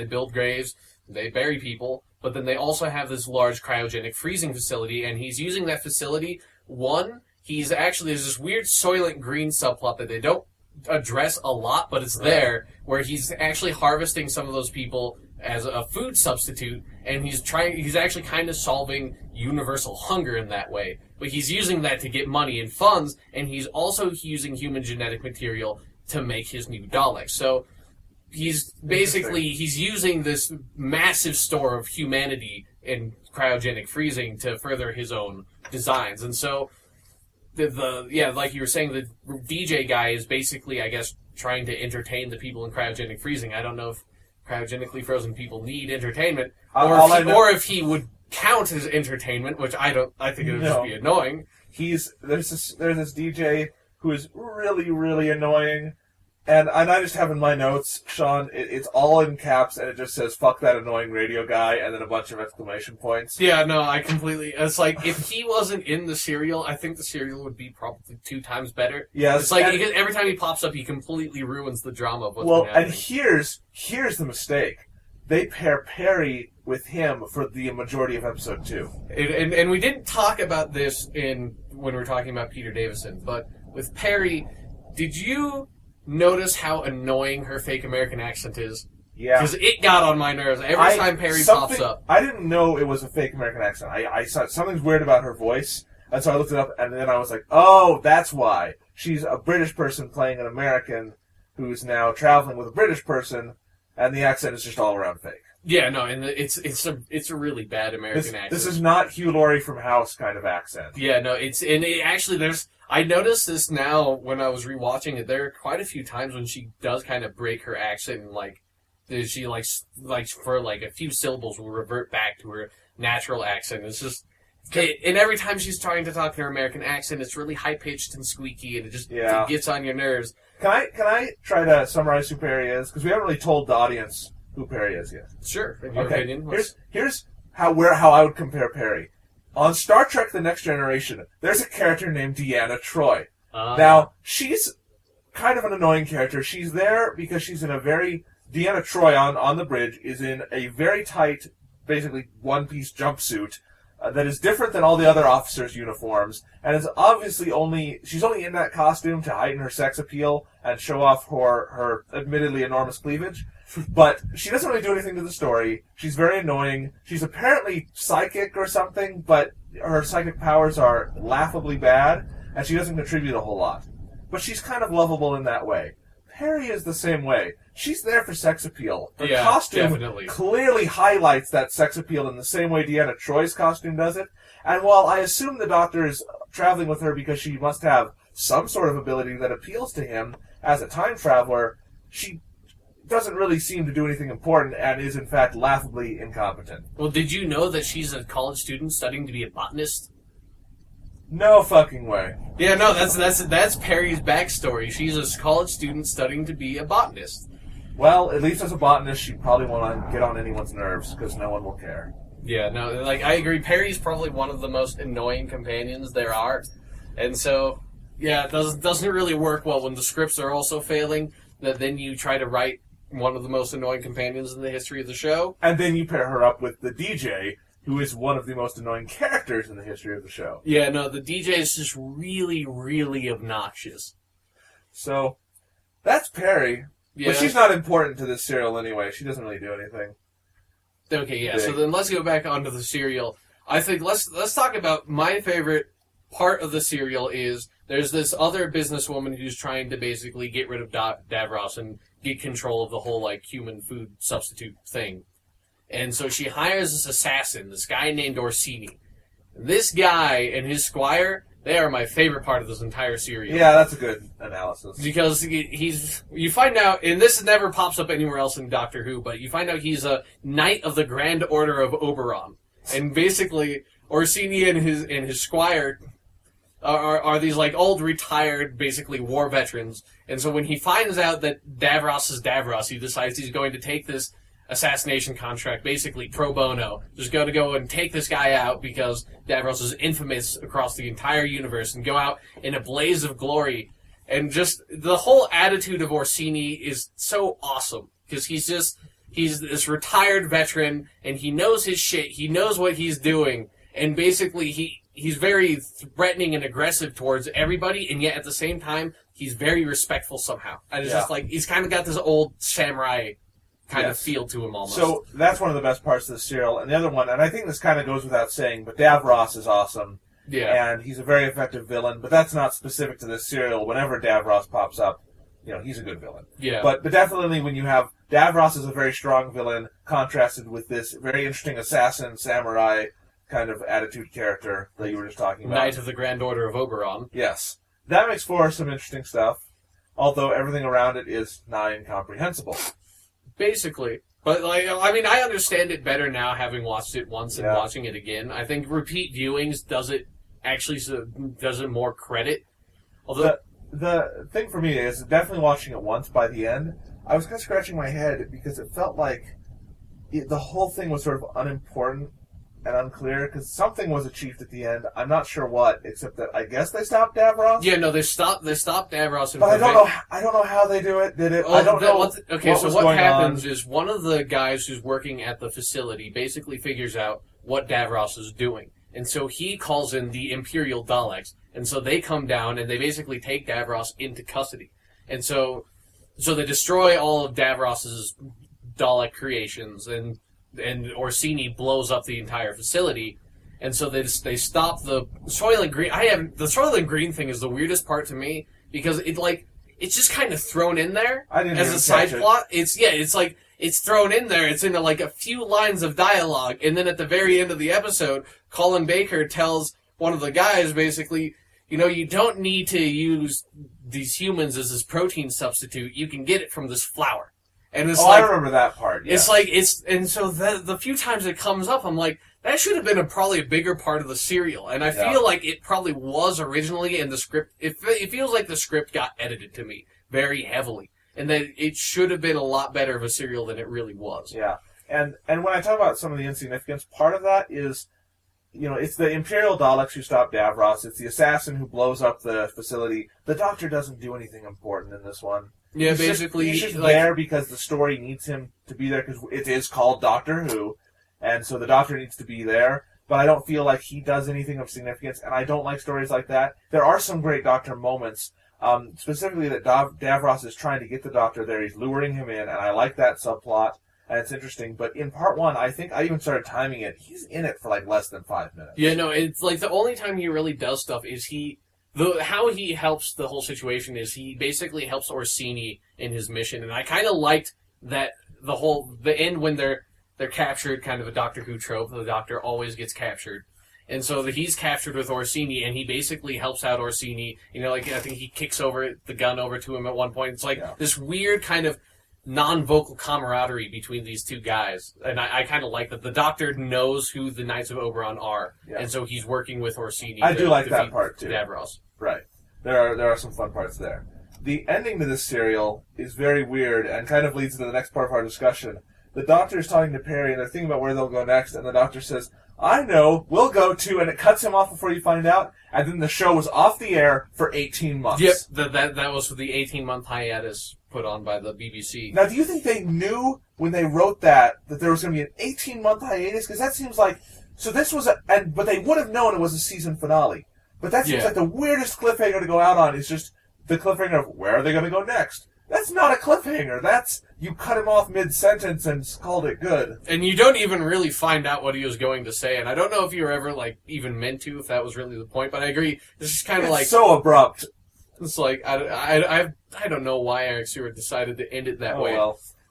build graves, they bury people, but then they also have this large cryogenic freezing facility, and he's using that facility. There's this weird Soylent Green subplot that they don't address a lot, but it's there, where he's actually harvesting some of those people as a food substitute, and he's actually kind of solving universal hunger in that way. But he's using that to get money and funds, and he's also using human genetic material to make his new Daleks. So he's using this massive store of humanity in cryogenic freezing to further his own designs. And so like you were saying, the DJ guy is basically, I guess, trying to entertain the people in cryogenic freezing. I don't know if cryogenically frozen people need entertainment, or if he would count as entertainment, which I think it would just be annoying. There's this DJ who is really, really annoying, and I just have in my notes, Sean, it's all in caps, and it just says, fuck that annoying radio guy, and then a bunch of exclamation points. Yeah, no, it's like, if he wasn't in the serial, I think the serial would be probably 2 times better. Yeah, it's like, every time he pops up, he completely ruins the drama of what's been happening. And here's the mistake. They pair Perry with him for the majority of episode 2. And we didn't talk about this when we were talking about Peter Davison, but with Perry, did you notice how annoying her fake American accent is? Yeah. Because it got on my nerves every time Perry pops up. I didn't know it was a fake American accent. I saw something's weird about her voice, and so I looked it up, and then I was like, oh, that's why. She's a British person playing an American who's now traveling with a British person, and the accent is just all around fake. Yeah, no, and it's a really bad American accent. This is not Hugh Laurie from House kind of accent. Yeah, no, I noticed this now when I was rewatching it. There are quite a few times when she does kind of break her accent, and she for a few syllables will revert back to her natural accent. It's just, and every time she's trying to talk in her American accent, it's really high pitched and squeaky, and it gets on your nerves. Can I try to summarize who Perry is? Because we haven't really told the audience who Perry is yet. Sure. In your opinion. Here's how I would compare Perry. On Star Trek: The Next Generation, there's a character named Deanna Troi. Now, she's kind of an annoying character. She's there because she's in Deanna Troi on the bridge is in a very tight, basically one-piece jumpsuit that is different than all the other officers' uniforms, and is obviously she's only in that costume to heighten her sex appeal and show off her admittedly enormous cleavage. But she doesn't really do anything to the story. She's very annoying. She's apparently psychic or something, but her psychic powers are laughably bad, and she doesn't contribute a whole lot. But she's kind of lovable in that way. Perry is the same way. She's there for sex appeal. Her costume definitely clearly highlights that sex appeal in the same way Deanna Troi's costume does it. And while I assume the Doctor is traveling with her because she must have some sort of ability that appeals to him as a time traveler, she doesn't really seem to do anything important and is in fact laughably incompetent. Well, did you know that she's a college student studying to be a botanist? No fucking way. Yeah, no, that's Perry's backstory. She's a college student studying to be a botanist. Well, at least as a botanist, she'd probably want to get on anyone's nerves because no one will care. Yeah, no, I agree. Perry's probably one of the most annoying companions there are, and so it doesn't really work well when the scripts are also failing. That then you try to write one of the most annoying companions in the history of the show. And then you pair her up with the DJ, who is one of the most annoying characters in the history of the show. Yeah, no, the DJ is just really, really obnoxious. So, That's Perry. Yeah. But she's not important to this serial anyway. She doesn't really do anything. Okay, yeah. Big. So then let's go back onto the serial. I think let's talk about my favorite part of the serial is there's this other businesswoman who's trying to basically get rid of Davros and get control of the whole like human food substitute thing. And so she hires this assassin, this guy named Orsini. This guy and his squire, they are my favorite part of this entire serial. Yeah, that's a good analysis. Because you find out, and this never pops up anywhere else in Doctor Who, but you find out he's a Knight of the Grand Order of Oberon. And basically, Orsini and his squire are these like old retired, basically war veterans. And so when he finds out that Davros is Davros, he decides he's going to take this assassination contract, basically pro bono. Just going to go and take this guy out because Davros is infamous across the entire universe and go out in a blaze of glory. And just the whole attitude of Orsini is so awesome because he's this retired veteran and he knows his shit. He knows what he's doing. And basically he's very threatening and aggressive towards everybody, and yet at the same time, he's very respectful somehow. And it's just like, he's kind of got this old samurai kind of feel to him almost. So that's one of the best parts of the serial. And the other one, and I think this kind of goes without saying, but Davros is awesome. Yeah. And he's a very effective villain, but that's not specific to this serial. Whenever Davros pops up, he's a good villain. Yeah. But definitely when you have Davros as a very strong villain contrasted with this very interesting assassin, samurai kind of attitude character that you were just talking about. Knight of the Grand Order of Oberon. Yes. That makes for some interesting stuff, although everything around it is nigh incomprehensible. Basically. But, I understand it better now having watched it once and watching it again. I think repeat viewings does it more credit. Although the thing for me is definitely watching it once by the end, I was kind of scratching my head because it felt like the whole thing was sort of unimportant and unclear because something was achieved at the end. I'm not sure what, except that I guess they stopped Davros. Yeah, no, they stopped Davros. But I don't know how they do it. Did it? Well, I don't know. What happens is one of the guys who's working at the facility basically figures out what Davros is doing, and so he calls in the Imperial Daleks, and so they come down and they basically take Davros into custody, and so they destroy all of Davros's Dalek creations and Orsini blows up the entire facility, and so they stop the Soylent Green. The Soylent Green thing is the weirdest part to me because it's just kind of thrown in there as a side plot. It's thrown in there. It's in a few lines of dialogue, and then at the very end of the episode, Colin Baker tells one of the guys basically, you don't need to use these humans as this protein substitute. You can get it from this flour. And it's I remember that part. Yeah. And so the few times it comes up, I'm like, that should have been probably a bigger part of the serial. And I feel like it probably was originally in the script. It feels like the script got edited to me very heavily, and that it should have been a lot better of a serial than it really was. Yeah, and when I talk about some of the insignificance, part of that is, it's the Imperial Daleks who stop Davros. It's the assassin who blows up the facility. The Doctor doesn't do anything important in this one. Yeah, he's just there because the story needs him to be there because it is called Doctor Who, and so the Doctor needs to be there. But I don't feel like he does anything of significance, and I don't like stories like that. There are some great Doctor moments, specifically that Davros is trying to get the Doctor there. He's luring him in, and I like that subplot, and it's interesting. But in part one, I think I even started timing it. He's in it for less than 5 minutes. Yeah, no, it's the only time he really does stuff is how he helps the whole situation is he basically helps Orsini in his mission, and I kind of liked that the end when they're captured, kind of a Doctor Who trope. The Doctor always gets captured, and so he's captured with Orsini, and he basically helps out Orsini. I think he kicks the gun over to him at one point. It's this weird kind of non-vocal camaraderie between these two guys, and I kind of like that. The Doctor knows who the Knights of Oberon are, and so he's working with Orsini. I do like that part too. Davros. Right. There are some fun parts there. The ending to this serial is very weird and kind of leads to the next part of our discussion. The Doctor is talking to Perry, and they're thinking about where they'll go next, and the Doctor says, I know, we'll go to, and it cuts him off before you find out, and then the show was off the air for 18 months. Yep, that was for the 18-month hiatus put on by the BBC. Now, do you think they knew when they wrote that there was going to be an 18-month hiatus? Because that seems like... So this was but they would have known it was a season finale. But that seems like the weirdest cliffhanger to go out on is just the cliffhanger of where are they going to go next? That's not a cliffhanger. That's, you cut him off mid-sentence and called it good. And you don't even really find out what he was going to say, and I don't know if you were ever, like, even meant to, if that was really the point, but I agree, it's just kind of like... so abrupt. It's like, I don't know why Eric Stewart decided to end it that way.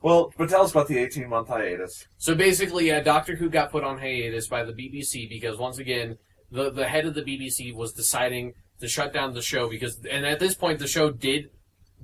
Well, but tell us about the 18-month hiatus. So basically, Doctor Who got put on hiatus by the BBC because, once again, the head of the BBC was deciding to shut down the show and at this point, the show did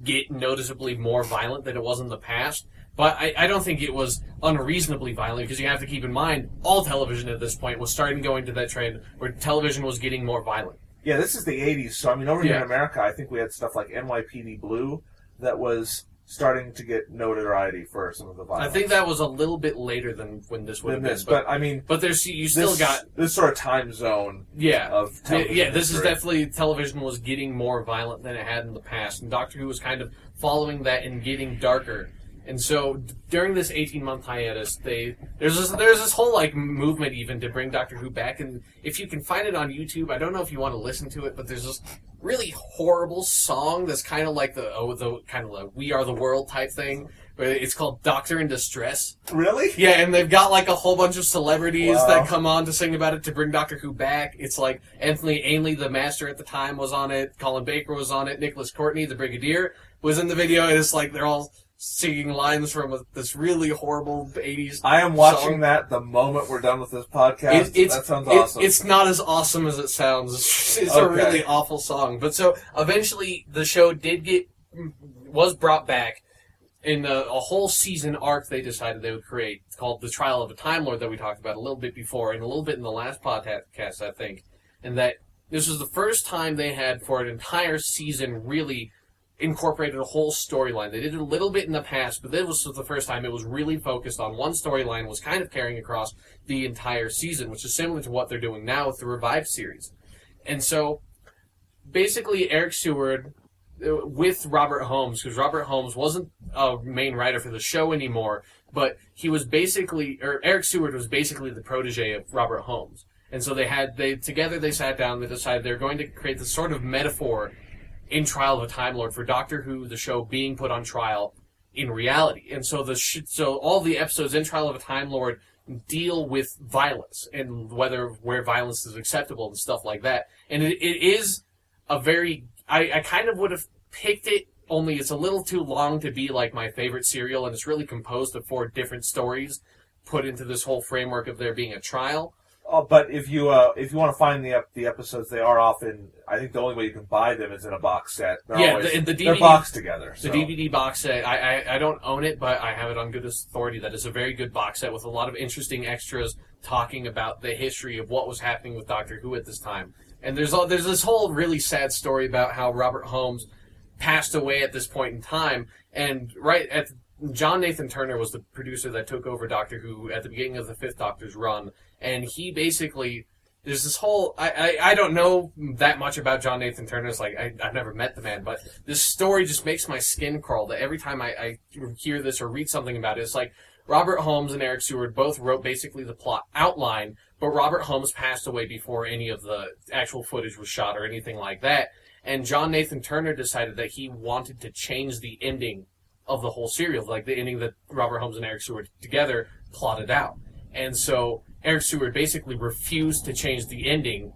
get noticeably more violent than it was in the past. But I don't think it was unreasonably violent, because you have to keep in mind, all television at this point was starting to go into that trend where television was getting more violent. Yeah, this is the 80s, so I mean, over here in America, I think we had stuff like NYPD Blue that was starting to get notoriety for some of the violence. I think that was a little bit later than when this would have been. But I mean... But you still got... This sort of time zone of television. Yeah, this is definitely... Television was getting more violent than it had in the past, and Doctor Who was kind of following that and getting darker. And so, during this 18-month hiatus, there's this whole, like, movement even to bring Doctor Who back, and if you can find it on YouTube, I don't know if you want to listen to it, but there's this really horrible song that's kind of like the kind of like We Are the World type thing, where it's called Doctor in Distress. Really? Yeah, and they've got, like, a whole bunch of celebrities that come on to sing about it to bring Doctor Who back. It's like Anthony Ainley, the Master at the time, was on it, Colin Baker was on it, Nicholas Courtney, the Brigadier, was in the video, and it's like they're all singing lines from this really horrible 80s I am watching song. that the moment we're done with this podcast. That sounds awesome. It's not as awesome as it sounds. It's a really awful song. But so, eventually, the show was brought back in a whole season arc they decided they would create, called The Trial of a Time Lord, that we talked about a little bit before, and a little bit in the last podcast, I think. And that this was the first time they had, for an entire season, really incorporated a whole storyline. They did it a little bit in the past, but this was the first time it was really focused on one storyline, was kind of carrying across the entire season, which is similar to what they're doing now with the Revived series. And so, basically, Eric Stewart, with Robert Holmes, because Robert Holmes wasn't a main writer for the show anymore, but he was Eric Stewart was basically the protege of Robert Holmes. And so together they sat down, they decided they're going to create this sort of metaphor in Trial of a Time Lord for Doctor Who, the show, being put on trial in reality. And so so all the episodes in Trial of a Time Lord deal with violence and where violence is acceptable and stuff like that. And it is a very... I kind of would have picked it, only it's a little too long to be like my favorite serial, and it's really composed of 4 different stories put into this whole framework of there being a trial. Oh, but if you want to find the episodes, they are often... I think the only way you can buy them is in a box set. The DVD, they're boxed together. So. The DVD box set, I don't own it, but I have it on good authority that it's a very good box set with a lot of interesting extras talking about the history of what was happening with Doctor Who at this time. And there's this whole really sad story about how Robert Holmes passed away at this point in time, and John Nathan Turner was the producer that took over Doctor Who at the beginning of the 5th Doctor's run, and he basically... There's this whole... I don't know that much about John Nathan Turner. It's like, I've never met the man, but this story just makes my skin crawl, that every time I hear this or read something about it, it's like Robert Holmes and Eric Stewart both wrote basically the plot outline, but Robert Holmes passed away before any of the actual footage was shot or anything like that, and John Nathan Turner decided that he wanted to change the ending of the whole serial, like the ending that Robert Holmes and Eric Stewart together plotted out. And so Eric Stewart basically refused to change the ending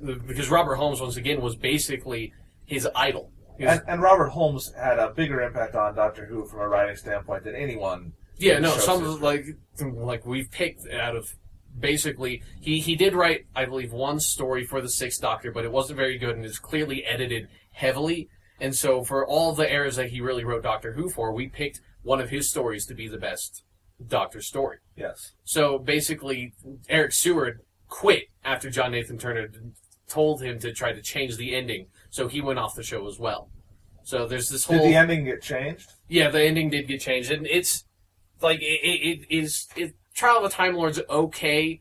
because Robert Holmes, once again, was basically his idol. And Robert Holmes had a bigger impact on Doctor Who from a writing standpoint than anyone. Yeah, no, some like we've picked out of basically he did write, I believe, one story for the 6th Doctor, but it wasn't very good and it's clearly edited heavily. And so for all the eras that he really wrote Doctor Who for, we picked one of his stories to be the best Doctor story. Yes. So basically, Eric Stewart quit after John Nathan Turner told him to try to change the ending, so he went off the show as well. So there's this whole... Did the ending get changed? Yeah, the ending did get changed, and it's like Trial of a Time Lord's okay.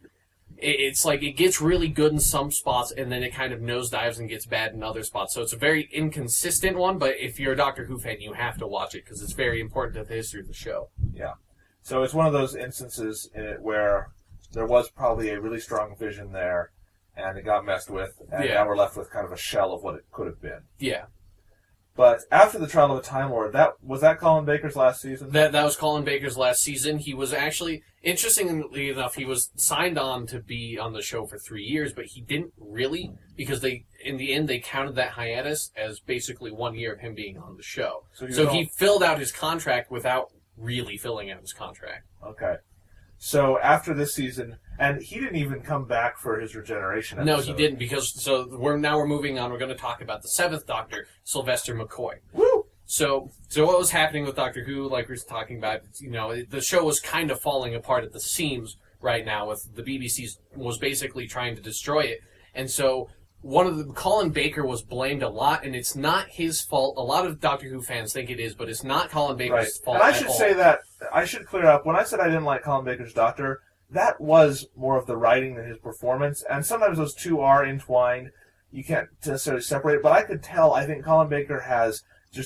It's like it gets really good in some spots, and then it kind of nosedives and gets bad in other spots. So it's a very inconsistent one, but if you're a Doctor Who fan, you have to watch it because it's very important to the history of the show. Yeah. So it's one of those instances in it where there was probably a really strong vision there, and it got messed with, and now we're left with kind of a shell of what it could have been. Yeah. But after the Trial of a Time Lord, was that Colin Baker's last season? That was Colin Baker's last season. He was actually, interestingly enough, he was signed on to be on the show for 3 years, but he didn't really, because in the end, they counted that hiatus as basically 1 year of him being on the show. So he filled out his contract without really filling out his contract. Okay. So after this season, and he didn't even come back for his regeneration episode. No, he didn't, because we're moving on. We're going to talk about the 7th Doctor, Sylvester McCoy. Woo! So what was happening with Doctor Who, like we were talking about, the show was kind of falling apart at the seams right now, with the BBC was basically trying to destroy it. And so Colin Baker was blamed a lot, and it's not his fault. A lot of Doctor Who fans think it is, but it's not Colin Baker's fault at all. And I should say that, I should clear up, when I said I didn't like Colin Baker's Doctor, that was more of the writing than his performance, and sometimes those two are entwined. You can't necessarily separate it, but I could tell, I think Colin Baker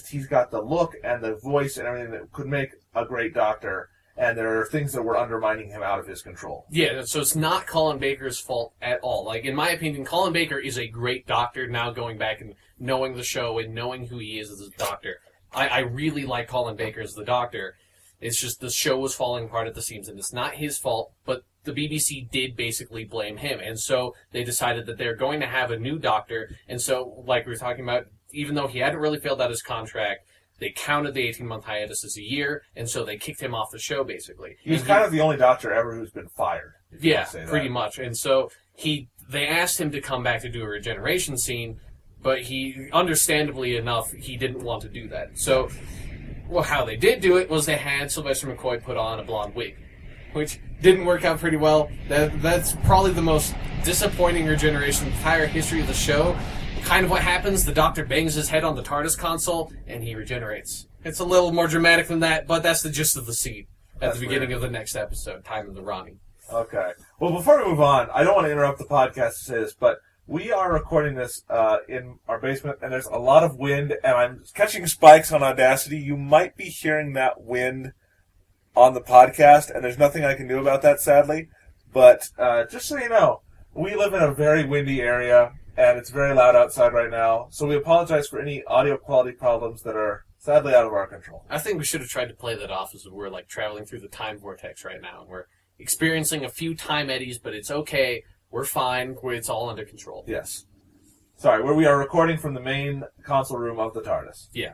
he's got the look and the voice and everything that could make a great Doctor, and there are things that were undermining him out of his control. Yeah, so it's not Colin Baker's fault at all. Like, in my opinion, Colin Baker is a great Doctor, now going back and knowing the show and knowing who he is as a Doctor. I really like Colin Baker as the Doctor. It's just the show was falling apart at the seams, and it's not his fault, but the BBC did basically blame him. And so they decided that they're going to have a new Doctor, and so, like we were talking about, even though he hadn't really filled out his contract, they counted the 18-month hiatus as a year, and so they kicked him off the show, basically. He's kind of the only Doctor ever who's been fired. Yeah, pretty much. And so they asked him to come back to do a regeneration scene, but he, understandably enough, he didn't want to do that. So, how they did do it was they had Sylvester McCoy put on a blonde wig, which didn't work out pretty well. That's probably the most disappointing regeneration in the entire history of the show. Kind of what happens, the Doctor bangs his head on the TARDIS console, and he regenerates. It's a little more dramatic than that, but that's the gist of the scene at the beginning of the next episode, Time of the Ronnie. Okay. Well, before we move on, I don't want to interrupt the podcast to say this, but we are recording this in our basement, and there's a lot of wind, and I'm catching spikes on Audacity. You might be hearing that wind on the podcast, and there's nothing I can do about that, sadly. But just so you know, we live in a very windy area, and it's very loud outside right now, so we apologize for any audio quality problems that are sadly out of our control. I think we should have tried to play that off as we're traveling through the time vortex right now. We're experiencing a few time eddies, but it's okay. We're fine. It's all under control. Yes. Sorry, where we are recording from the main console room of the TARDIS. Yeah.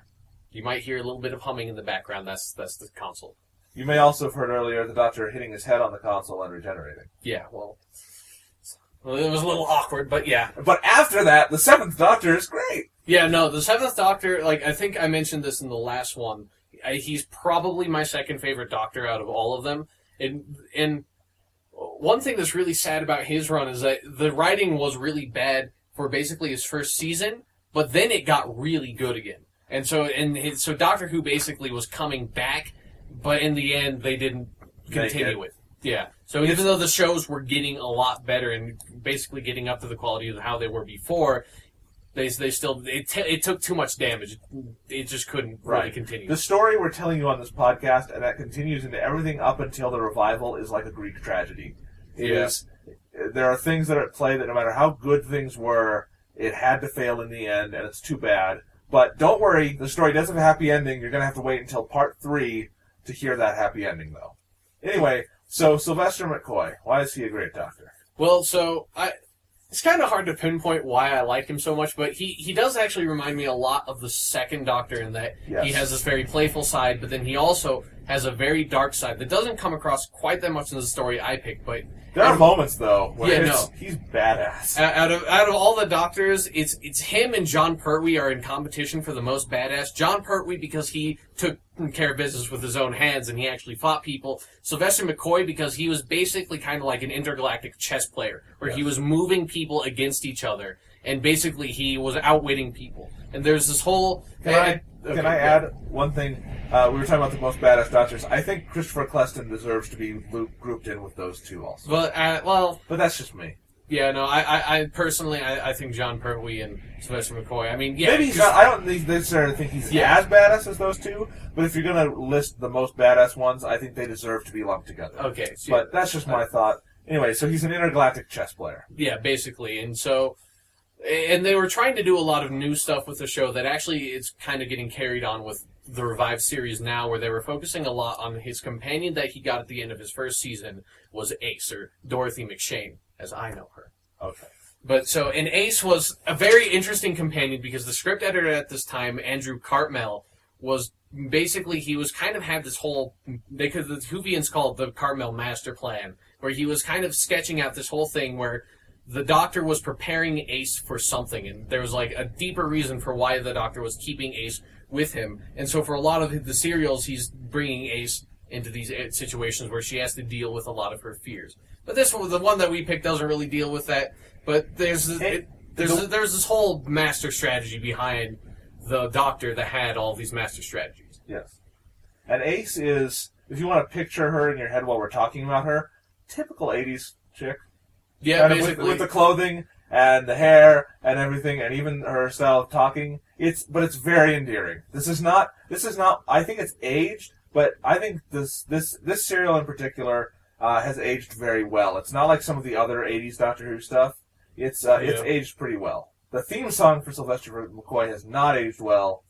You might hear a little bit of humming in the background. That's the console. You may also have heard earlier the Doctor hitting his head on the console and regenerating. Yeah, well, it was a little awkward, but yeah. But after that, the 7th Doctor is great. Yeah, no, the 7th Doctor, I think I mentioned this in the last one. He's probably my second favorite Doctor out of all of them. And one thing that's really sad about his run is that the writing was really bad for basically his first season, but then it got really good again. And so Doctor Who basically was coming back, but in the end they didn't continue with. Yeah. So even though the shows were getting a lot better and basically getting up to the quality of how they were before, they still it took too much damage. It just couldn't really continue. The story we're telling you on this podcast, and that continues into everything up until the revival, is like a Greek tragedy. There are things that are at play that no matter how good things were, it had to fail in the end, and it's too bad. But don't worry, the story does have a happy ending. You're going to have to wait until part 3 to hear that happy ending, though. Anyway, so Sylvester McCoy, why is he a great Doctor? Well, it's kind of hard to pinpoint why I like him so much, but he does actually remind me a lot of the 2nd Doctor in that he has this very playful side, but then he also has a very dark side that doesn't come across quite that much in the story I picked, but there are moments though where he's badass. Out of all the Doctors, it's him and John Pertwee are in competition for the most badass. John Pertwee because he took care of business with his own hands and he actually fought people. Sylvester McCoy because he was basically kind of like an intergalactic chess player where he was moving people against each other and basically he was outwitting people. And there's this whole... Can I add one thing? We were talking about the most badass Doctors. I think Christopher Eccleston deserves to be grouped in with those two also. But that's just me. Yeah, no, I personally, I think John Pertwee and Sylvester McCoy, I mean, yeah. Maybe he's not, I don't necessarily think he's as badass as those two, but if you're going to list the most badass ones, I think they deserve to be lumped together. Okay. So but that's just my thought. Anyway, so he's an intergalactic chess player. Yeah, basically. And so, And they were trying to do a lot of new stuff with the show that actually it's kind of getting carried on with the revived series now, where they were focusing a lot on his companion that he got at the end of his first season was Ace, or Dorothy McShane, as I know her. Okay. And Ace was a very interesting companion because the script editor at this time, Andrew Cartmel, was basically, he was kind of had this whole, the Whovians call it the Cartmel master plan, where he was kind of sketching out this whole thing where the Doctor was preparing Ace for something, and there was like a deeper reason for why the Doctor was keeping Ace with him. And so for a lot of the serials, he's bringing Ace into these situations where she has to deal with a lot of her fears. But this one, the one that we picked, doesn't really deal with that. But there's this whole master strategy behind the Doctor that had all these master strategies. Yes. And Ace is, if you want to picture her in your head while we're talking about her, typical 80s chick. Yeah, kind basically. With the clothing and the hair and everything, and even her style of talking. But it's very endearing. This is not, I think it's aged, but I think this serial in particular has aged very well. It's not like some of the other 80s Doctor Who stuff. It's aged pretty well. The theme song for Sylvester McCoy has not aged well,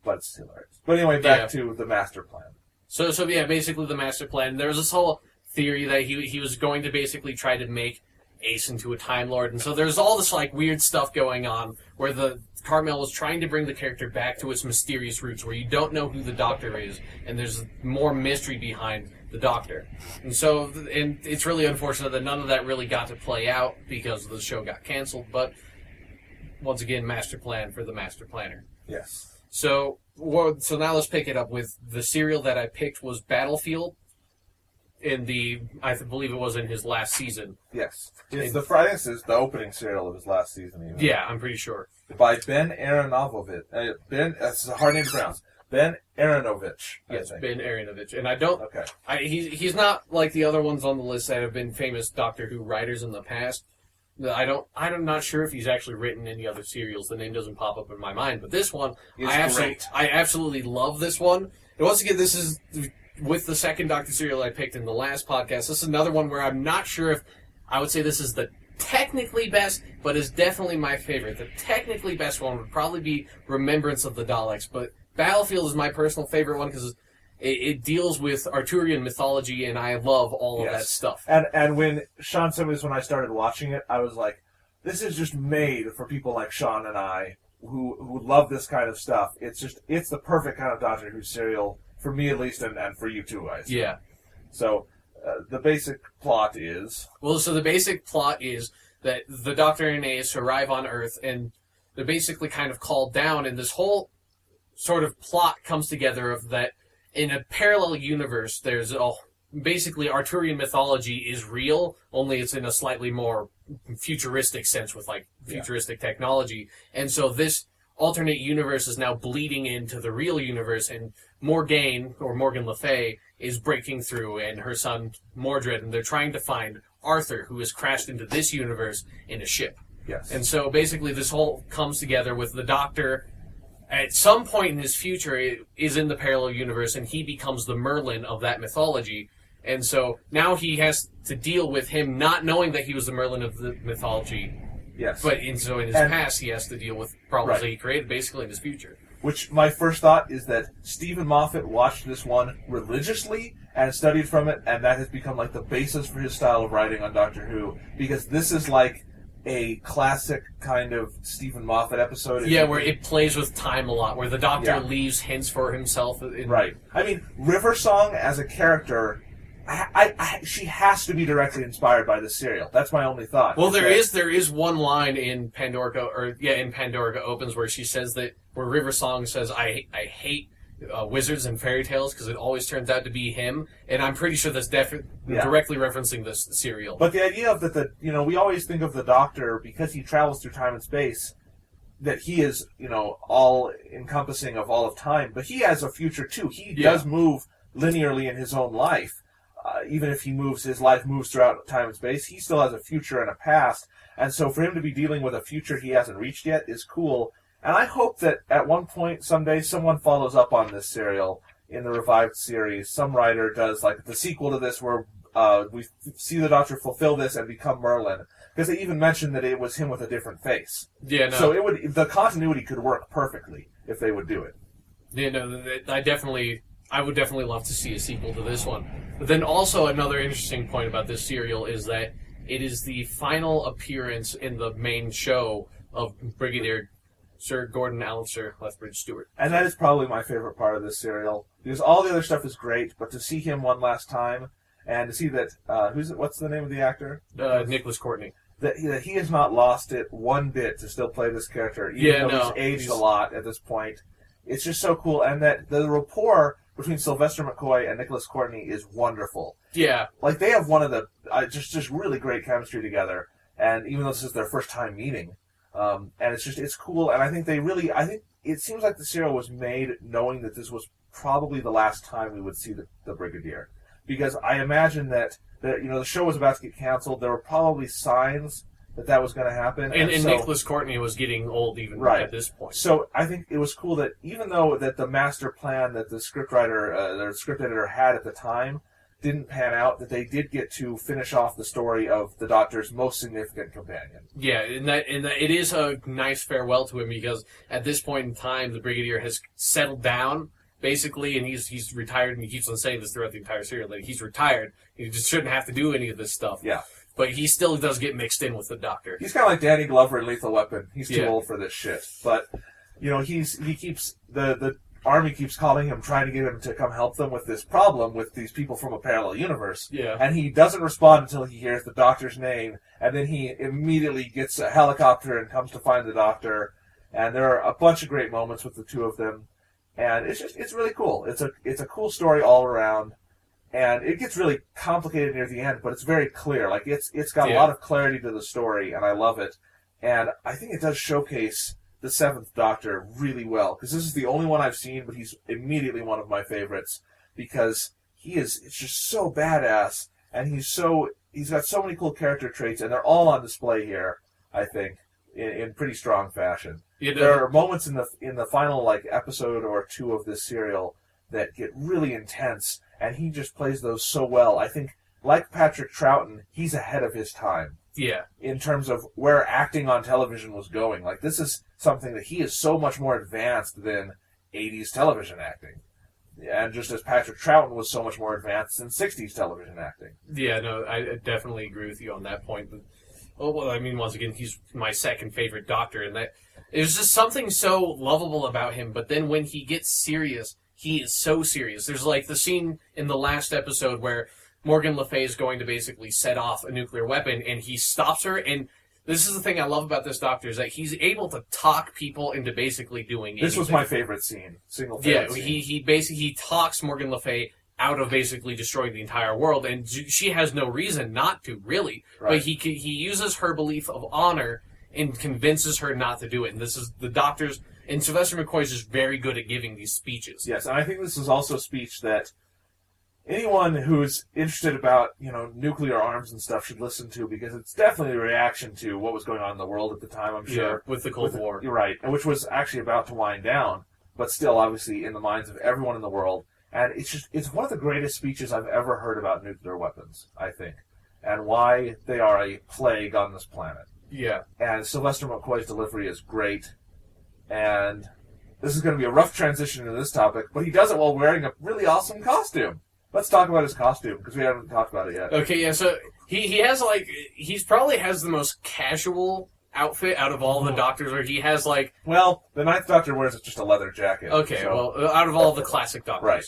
but it's still hilarious. But anyway, back to the master plan. So basically the master plan. There was this whole theory that he was going to basically try to make Ace into a Time Lord, and so there's all this like weird stuff going on where the Cartmel was trying to bring the character back to its mysterious roots, where you don't know who the Doctor is, and there's more mystery behind the Doctor. And it's really unfortunate that none of that really got to play out because the show got canceled, but once again, master plan for the master planner. Yes. So now let's pick it up with the serial that I picked was Battlefield. I believe it was in his last season. Yes. This is the opening serial of his last season, even. Yeah, I'm pretty sure. By Ben Aaronovitch. That's a hard name to pronounce. Ben Aaronovitch. Yes, Ben Aaronovitch. And I don't... Okay. He's not like the other ones on the list that have been famous Doctor Who writers in the past. I'm not sure if he's actually written any other serials. The name doesn't pop up in my mind. But this one, great. I absolutely love this one. And once again, this is... With the second Doctor serial I picked in the last podcast, this is another one where I'm not sure if I would say this is the technically best, but is definitely my favorite. The technically best one would probably be Remembrance of the Daleks, but Battlefield is my personal favorite one because it deals with Arthurian mythology, and I love all of that stuff. And when Sean sent me this when I started watching it, I was like, this is just made for people like Sean and I who love this kind of stuff. It's the perfect kind of Doctor Who serial. For me, at least, and for you too, guys. Yeah. So, the basic plot is... Well, so the basic plot is that the Doctor and Ace arrive on Earth, and they're basically kind of called down, and this whole sort of plot comes together of that in a parallel universe, there's basically Arthurian mythology is real, only it's in a slightly more futuristic sense with, like, futuristic technology. And so this alternate universe is now bleeding into the real universe, and Morgaine, or Morgan Le Fay, is breaking through, and her son Mordred, and they're trying to find Arthur, who has crashed into this universe in a ship. Yes. And so basically this whole comes together with the Doctor, at some point in his future, is in the parallel universe, and he becomes the Merlin of that mythology. And so now he has to deal with him not knowing that he was the Merlin of the mythology. Yes. But in his past, he has to deal with problems that he created basically in his future. Which, my first thought is that Stephen Moffat watched this one religiously and studied from it, and that has become like the basis for his style of writing on Doctor Who, because this is like a classic kind of Stephen Moffat episode. Yeah, where it plays with time a lot, where the Doctor leaves hints for himself. Right. I mean, River Song as a character... she has to be directly inspired by this serial. That's my only thought. Well, there is one line in Pandorica Opens where she says where River Song says, I hate wizards and fairy tales because it always turns out to be him, and I'm pretty sure that's directly referencing this serial. But the idea of that, we always think of the Doctor, because he travels through time and space, that he is, all encompassing of all of time, but he has a future too. He does move linearly in his own life. Even if his life moves throughout time and space, he still has a future and a past. And so for him to be dealing with a future he hasn't reached yet is cool. And I hope that at one point, someday, someone follows up on this serial in the revived series. Some writer does, like, the sequel to this where we see the Doctor fulfill this and become Merlin. because they even mentioned that it was him with a different face. Yeah, no. So the continuity could work perfectly if they would do it. Yeah, no, I would definitely love to see a sequel to this one. But then also another interesting point about this serial is that it is the final appearance in the main show of Brigadier Sir Gordon Allensor Lethbridge Stewart. And that is probably my favorite part of this serial, because all the other stuff is great, but to see him one last time, and to see that, what's the name of the actor? Nicholas Courtney. That he has not lost it one bit to still play this character, even though he's aged a lot at this point. It's just so cool, and that the rapport between Sylvester McCoy and Nicholas Courtney is wonderful. Yeah. Like, they have one of the, just really great chemistry together, and even though this is their first time meeting, and it's cool, and I think it seems like the serial was made knowing that this was probably the last time we would see the Brigadier. Because I imagine that the show was about to get canceled. There were probably signs that was going to happen. And so, Nicholas Courtney was getting old even at this point. So I think it was cool that even though that the master plan that the script editor had at the time didn't pan out, that they did get to finish off the story of the Doctor's most significant companion. Yeah, and that it is a nice farewell to him, because at this point in time, the Brigadier has settled down, basically, and he's retired, and he keeps on saying this throughout the entire serial, that he's retired. He just shouldn't have to do any of this stuff. Yeah. But he still does get mixed in with the Doctor. He's kind of like Danny Glover in Lethal Weapon. He's too old for this shit. But, he keeps, the Army keeps calling him, trying to get him to come help them with this problem with these people from a parallel universe. Yeah. And he doesn't respond until he hears the Doctor's name, and then he immediately gets a helicopter and comes to find the Doctor. And there are a bunch of great moments with the two of them. And it's really cool. It's a cool story all around. And it gets really complicated near the end, but it's very clear. Like, it's got a lot of clarity to the story, and I love it. And I think it does showcase the Seventh Doctor really well, because this is the only one I've seen, but he's immediately one of my favorites, because it's just so badass, and he's got so many cool character traits, and they're all on display here, I think, in pretty strong fashion. There are moments in the final episode or two of this serial that get really intense, and he just plays those so well. I think, like Patrick Troughton, he's ahead of his time. Yeah. In terms of where acting on television was going. Like, this is something that he is so much more advanced than 80s television acting. And just as Patrick Troughton was so much more advanced than 60s television acting. Yeah, no, I definitely agree with you on that point. But, once again, he's my second favorite Doctor, and that there's just something so lovable about him, but then when he gets serious, he is so serious. There's the scene in the last episode where Morgan Le Fay is going to basically set off a nuclear weapon, and he stops her, and this is the thing I love about this Doctor, is that he's able to talk people into basically doing anything. This was my favorite scene. Scene. He talks Morgan Le Fay out of basically destroying the entire world, and she has no reason not to, really. Right. But he uses her belief of honor and convinces her not to do it, and this is the Doctor's... And Sylvester McCoy is just very good at giving these speeches. Yes, and I think this is also a speech that anyone who's interested about, nuclear arms and stuff should listen to, because it's definitely a reaction to what was going on in the world at the time, I'm sure. Yeah, with the Cold War. You're right, and which was actually about to wind down, but still, obviously, in the minds of everyone in the world. And it's one of the greatest speeches I've ever heard about nuclear weapons, I think, and why they are a plague on this planet. Yeah. And Sylvester McCoy's delivery is great. And this is going to be a rough transition into this topic, but he does it while wearing a really awesome costume. Let's talk about his costume, because we haven't talked about it yet. Okay, yeah, so he has, he probably has the most casual outfit out of all the Doctors, where he has, Well, the Ninth Doctor wears just a leather jacket. Okay, so. well, out of all the classic Doctors. Right.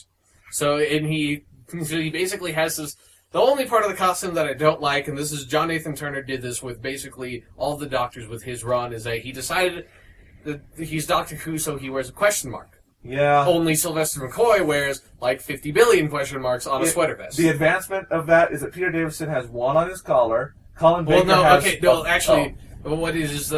So he basically has this... The only part of the costume that I don't like, and this is John Nathan Turner did this with basically all the Doctors with his run, is that he decided... He's Doctor Who, so he wears a question mark. Yeah. Only Sylvester McCoy wears 50 billion question marks on a sweater vest. The advancement of that is that Peter Davison has one on his collar. Colin Baker what it is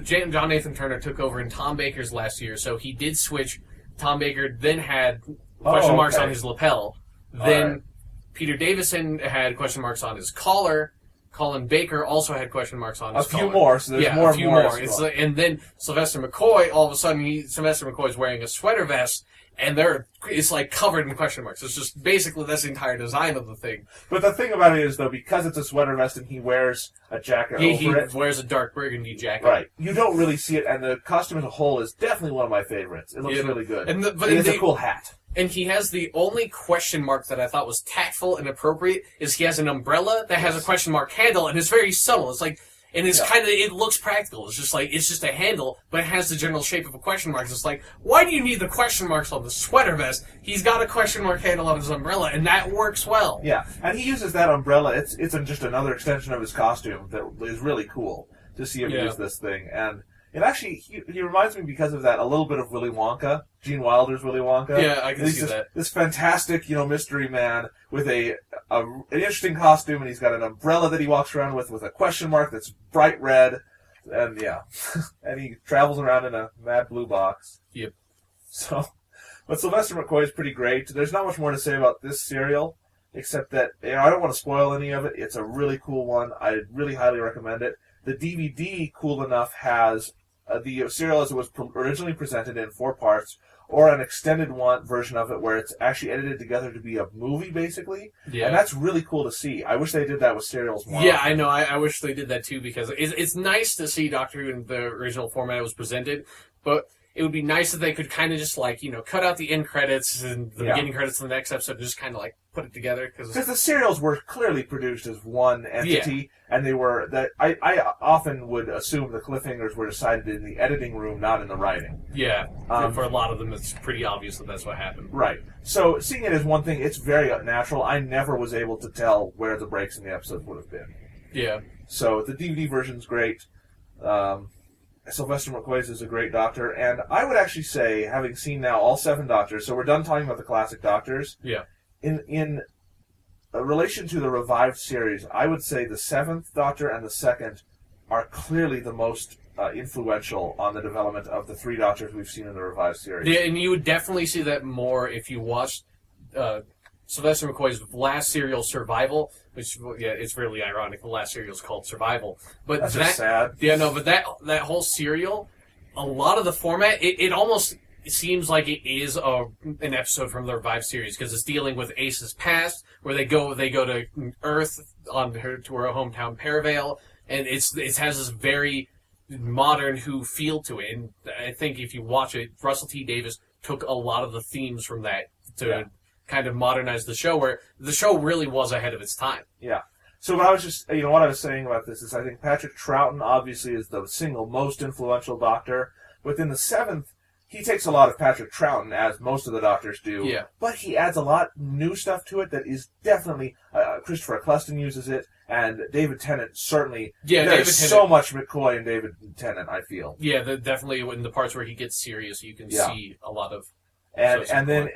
John Nathan Turner took over in Tom Baker's last year, so he did switch. Tom Baker then had question marks on his lapel. Then Peter Davison had question marks on his collar. Colin Baker also had question marks on his A few collar. more, so there's more and more. It's like, and then Sylvester McCoy, all of a sudden, Sylvester McCoy's wearing a sweater vest, and it's like covered in question marks. It's just basically that's the entire design of the thing. But the thing about it is, though, because it's a sweater vest and he wears a jacket over it. He wears a dark burgundy jacket. Right. You don't really see it, and the costume as a whole is definitely one of my favorites. It looks really good. And it's a cool hat. And he has the only question mark that I thought was tactful and appropriate is he has an umbrella that has a question mark handle, and it's very subtle. It's like, and it's it looks practical. It's just a handle, but it has the general shape of a question mark. It's like, why do you need the question marks on the sweater vest? He's got a question mark handle on his umbrella, and that works well. Yeah, and he uses that umbrella. It's just another extension of his costume that is really cool to see him use this thing. And it actually, he reminds me because of that a little bit of Willy Wonka, Gene Wilder's Willy Wonka. Yeah, I can see that. This fantastic, mystery man with an interesting costume, and he's got an umbrella that he walks around with a question mark that's bright red, and and he travels around in a mad blue box. Yep. So, but Sylvester McCoy is pretty great. There's not much more to say about this serial, except that I don't want to spoil any of it. It's a really cool one. I really highly recommend it. The DVD, cool enough, has the serial as it was originally presented in 4 parts, or an extended version of it where it's actually edited together to be a movie, basically. Yeah. And that's really cool to see. I wish they did that with serials more. Yeah, I know. I wish they did that too, because it's nice to see Doctor Who in the original format it was presented, but it would be nice if they could kind of just cut out the end credits and the beginning credits of the next episode and just kind of put it together. Because the serials were clearly produced as one entity, and they were I often would assume the cliffhangers were decided in the editing room, not in the writing. Yeah, for a lot of them, it's pretty obvious that that's what happened. Right. So seeing it as one thing, it's very natural. I never was able to tell where the breaks in the episodes would have been. Yeah. So the DVD version's great. Sylvester McCoy's is a great Doctor, and I would actually say, having seen now all 7 Doctors, so we're done talking about the classic Doctors. Yeah. In relation to the revived series, I would say the 7th Doctor and the 2nd are clearly the most influential on the development of the 3 Doctors we've seen in the revived series. Yeah, and you would definitely see that more if you watched Sylvester McCoy's last serial, Survival, which, it's really ironic. The last serial is called Survival. But that's just sad. Yeah, no, but that whole serial, a lot of the format, it almost seems like it is an episode from the revived series, because it's dealing with Ace's past, where they go to Earth to her hometown Perivale, and it has this very modern Who feel to it. And I think if you watch it, Russell T Davies took a lot of the themes from that to kind of modernize the show, where the show really was ahead of its time. Yeah. So what I was saying about this is I think Patrick Troughton obviously is the single most influential Doctor. Within the 7th, he takes a lot of Patrick Troughton, as most of the Doctors do. Yeah. But he adds a lot new stuff to it that is definitely, Christopher Eccleston uses it, and David Tennant certainly. Yeah, there's so much McCoy and David Tennant, I feel. Yeah, definitely in the parts where he gets serious, you can see a lot of. And then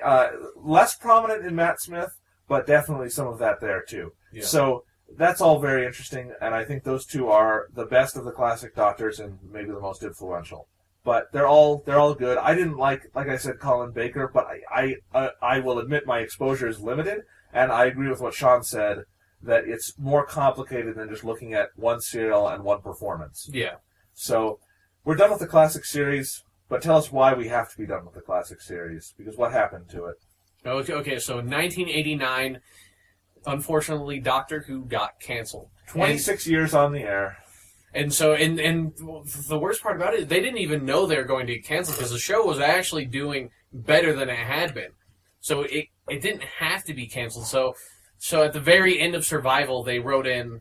less prominent in Matt Smith, but definitely some of that there too. Yeah. So that's all very interesting, and I think those 2 are the best of the classic Doctors and maybe the most influential. But they're all good. I didn't like I said, Colin Baker, but I will admit my exposure is limited, and I agree with what Sean said, that it's more complicated than just looking at one serial and one performance. Yeah. So we're done with the classic series. But tell us why we have to be done with the classic series, because what happened to it? Okay, so in 1989, unfortunately, Doctor Who got canceled. 26 years on the air. And so, and the worst part about it, they didn't even know they were going to get canceled, because the show was actually doing better than it had been. So it didn't have to be canceled. So at the very end of Survival, they wrote in,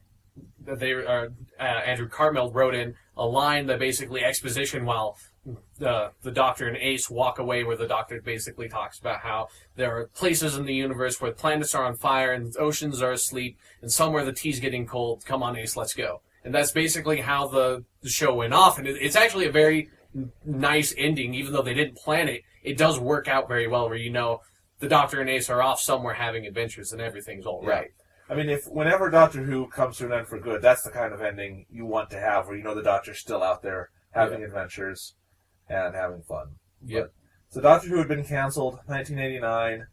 Andrew Cartmel wrote in a line that basically exposition while the Doctor and Ace walk away, where the Doctor basically talks about how there are places in the universe where planets are on fire and oceans are asleep, and somewhere the tea's getting cold. Come on, Ace, let's go. And that's basically how the show went off, and it's actually a very nice ending, even though they didn't plan it. It does work out very well, where the Doctor and Ace are off somewhere having adventures, and everything's all right. I mean, whenever Doctor Who comes to an end for good, that's the kind of ending you want to have, where the Doctor's still out there having adventures and having fun. Yep. So Doctor Who had been canceled, 1989.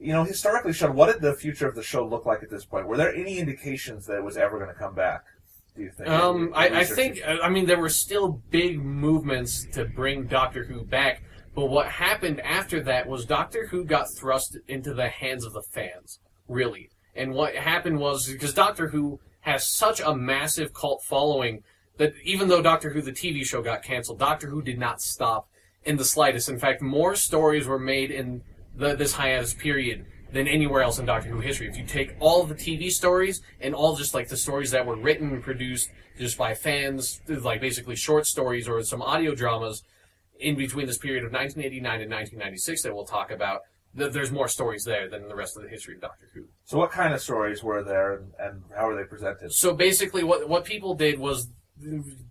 historically, Sean, what did the future of the show look like at this point? Were there any indications that it was ever going to come back, do you think? I think, there were still big movements to bring Doctor Who back, but what happened after that was Doctor Who got thrust into the hands of the fans, really. And what happened was, because Doctor Who has such a massive cult following, that even though Doctor Who, the TV show, got canceled, Doctor Who did not stop in the slightest. In fact, more stories were made in this hiatus period than anywhere else in Doctor Who history. If you take all the TV stories and all just like the stories that were written and produced just by fans, like basically short stories or some audio dramas in between this period of 1989 and 1996 that we'll talk about, there's more stories there than the rest of the history of Doctor Who. So what kind of stories were there, and how were they presented? So basically what people did was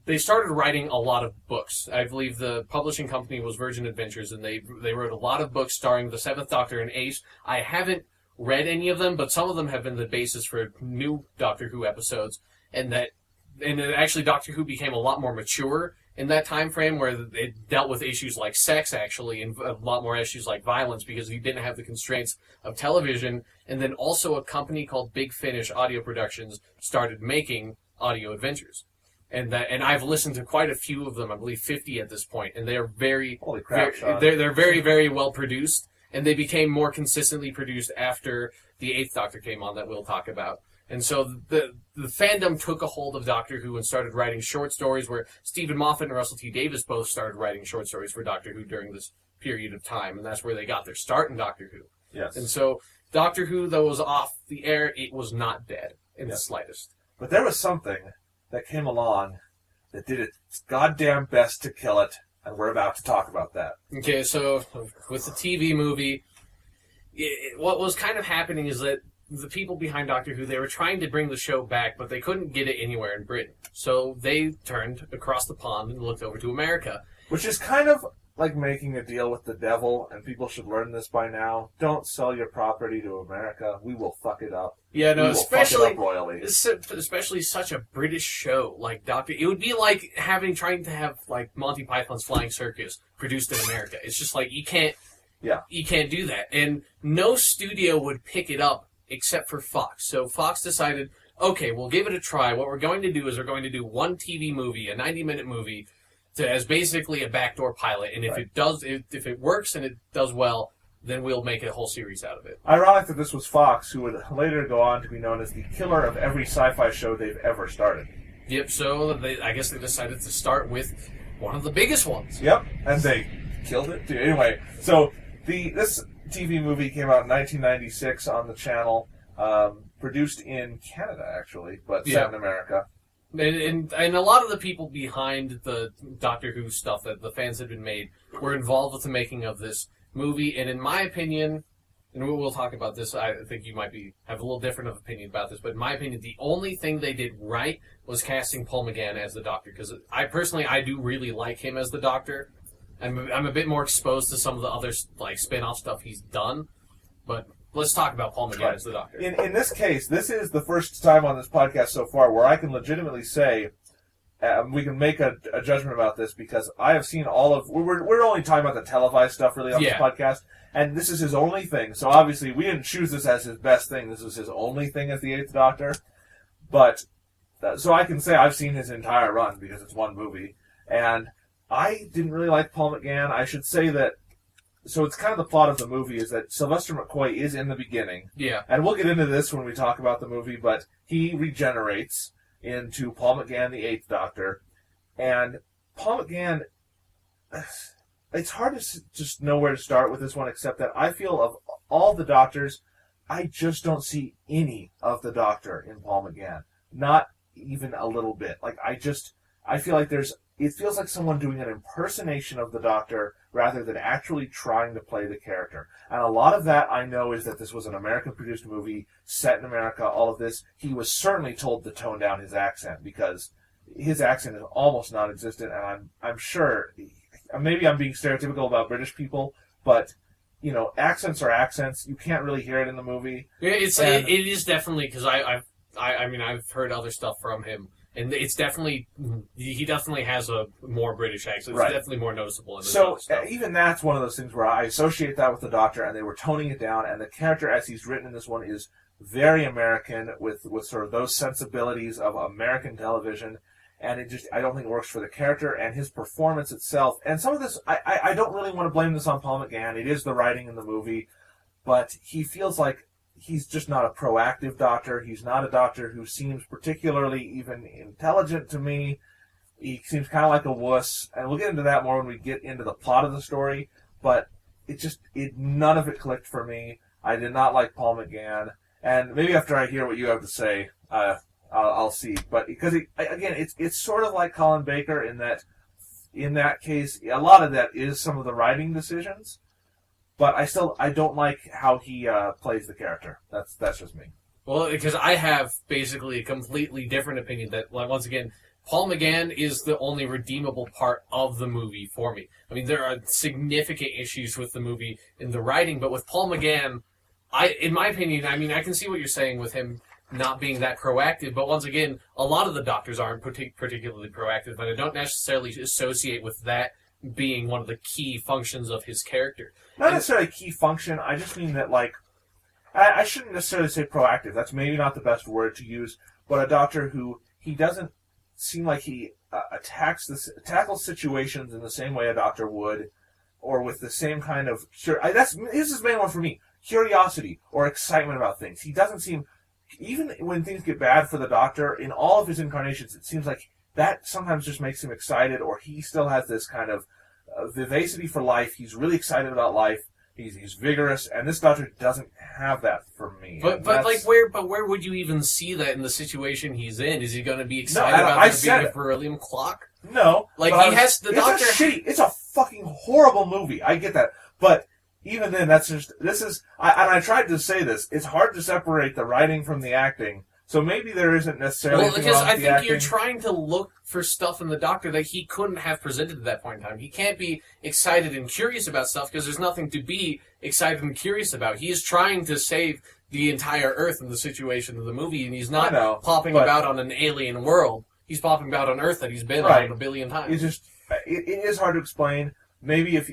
they started writing a lot of books. I believe the publishing company was Virgin Adventures, and they wrote a lot of books starring the Seventh Doctor and Ace. I haven't read any of them, but some of them have been the basis for new Doctor Who episodes, and actually Doctor Who became a lot more mature in that time frame, where it dealt with issues like sex, actually, and a lot more issues like violence, because you didn't have the constraints of television. And then also a company called Big Finish Audio Productions started making audio adventures. And I've listened to quite a few of them, I believe 50 at this point, and they're holy crap, they're very, very well produced, and they became more consistently produced after the Eighth Doctor came on, that we'll talk about. And so the fandom took a hold of Doctor Who and started writing short stories, where Stephen Moffat and Russell T Davies both started writing short stories for Doctor Who during this period of time, and that's where they got their start in Doctor Who. Yes. And so Doctor Who, though, was off the air, it was not dead in the slightest. But there was something that came along that did its goddamn best to kill it, and we're about to talk about that. Okay, so with the TV movie, what was kind of happening is that the people behind Doctor Who, they were trying to bring the show back, but they couldn't get it anywhere in Britain. So they turned across the pond and looked over to America. Which is kind of like making a deal with the devil, and people should learn this by now. Don't sell your property to America. We will fuck it up. Yeah, no, especially royally. Especially such a British show like Doctor. It would be like trying to have like Monty Python's Flying Circus produced in America. It's just like you can't do that, and no studio would pick it up except for Fox. So Fox decided, okay, we'll give it a try. What we're going to do is we're going to do one TV movie, a 90-minute movie, as basically a backdoor pilot, and if it works and it does well, then we'll make a whole series out of it. Ironic that this was Fox, who would later go on to be known as the killer of every sci-fi show they've ever started. Yep, so I guess they decided to start with one of the biggest ones. Yep, and they killed it too. Anyway, so this TV movie came out in 1996 on the channel, produced in Canada, actually, but set in America. And a lot of the people behind the Doctor Who stuff that the fans had been made were involved with the making of this movie. And in my opinion, and we'll talk about this, I think you might have a little different of opinion about this, but in my opinion, the only thing they did right was casting Paul McGann as the Doctor. Because I do really like him as the Doctor. I'm a bit more exposed to some of the other like spin-off stuff he's done, but let's talk about Paul McGann as the Doctor. In this case, this is the first time on this podcast so far where I can legitimately say we can make a judgment about this, because I have seen all of... We're only talking about the televised stuff really on this podcast, and this is his only thing. So obviously we didn't choose this as his best thing. This was his only thing as the Eighth Doctor. But so I can say I've seen his entire run because it's one movie, and I didn't really like Paul McGann. I should say that, so it's kind of the plot of the movie is that Sylvester McCoy is in the beginning. Yeah. And we'll get into this when we talk about the movie, but he regenerates into Paul McGann, the Eighth Doctor. And Paul McGann, it's hard to just know where to start with this one, except that I feel of all the Doctors, I just don't see any of the Doctor in Paul McGann. Not even a little bit. Like, I feel like it feels like someone doing an impersonation of the Doctor rather than actually trying to play the character. And a lot of that I know is that this was an American-produced movie set in America, all of this. He was certainly told to tone down his accent because his accent is almost non-existent, and I'm sure, maybe I'm being stereotypical about British people, but, you know, accents are accents. You can't really hear it in the movie. Yeah, it is definitely, because I've heard other stuff from him And it's definitely, he definitely has a more British accent. It's definitely more noticeable in this stuff. Even that's one of those things where I associate that with the Doctor, and they were toning it down, and the character as he's written in this one is very American, with sort of those sensibilities of American television, and I don't think it works for the character and his performance itself. And some of this, I don't really want to blame this on Paul McGann. It is the writing in the movie, but he feels like he's just not a proactive Doctor. He's not a Doctor who seems particularly even intelligent to me. He seems kind of like a wuss, and we'll get into that more when we get into the plot of the story, but none of it clicked for me. I did not like Paul McGann, and maybe after I hear what you have to say, I'll see. But because it's sort of like Colin Baker in that case, a lot of that is some of the writing decisions. But I don't like how he plays the character. That's just me. Well, because I have basically a completely different opinion that, like, once again, Paul McGann is the only redeemable part of the movie for me. I mean, there are significant issues with the movie in the writing, but with Paul McGann, in my opinion, I mean, I can see what you're saying with him not being that proactive, but once again, a lot of the Doctors aren't particularly proactive, and I don't necessarily associate with that being one of the key functions of his character. Not necessarily a key function, I just mean that, like, I shouldn't necessarily say proactive, that's maybe not the best word to use, but a Doctor who, he doesn't seem like he tackles situations in the same way a Doctor would, or with the same kind of, this is the main one for me, curiosity or excitement about things. He doesn't seem, even when things get bad for the Doctor, in all of his incarnations, it seems like that sometimes just makes him excited, or he still has this kind of vivacity for life. He's really excited about life. He's vigorous, and this Doctor doesn't have that for me. But where would you even see that in the situation he's in? Is he going to be excited about there being a beryllium clock? No, like Doctor. It's a fucking horrible movie. I get that, but even then, I tried to say this. It's hard to separate the writing from the acting. So maybe there isn't necessarily. Well, because I think you're trying to look for stuff in the Doctor that he couldn't have presented at that point in time. He can't be excited and curious about stuff because there's nothing to be excited and curious about. He is trying to save the entire Earth in the situation of the movie, and he's not popping about on an alien world. He's popping about on Earth that he's been on a billion times. It is hard to explain. Maybe if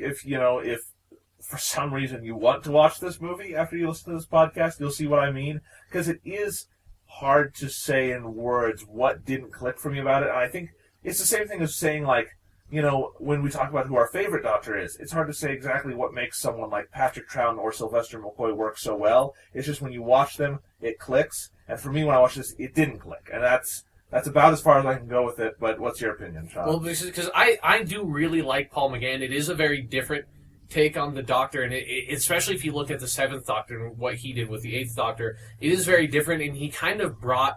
for some reason you want to watch this movie after you listen to this podcast, you'll see what I mean, because it is hard to say in words what didn't click for me about it. And I think it's the same thing as saying, like, when we talk about who our favorite Doctor is, it's hard to say exactly what makes someone like Patrick Troughton or Sylvester McCoy work so well. It's just when you watch them, it clicks. And for me, when I watched this, it didn't click. And that's about as far as I can go with it. But what's your opinion, Sean? Well, because I do really like Paul McGann. It is a very different take on the Doctor, and especially if you look at the 7th Doctor and what he did with the 8th Doctor, it is very different, and he kind of brought,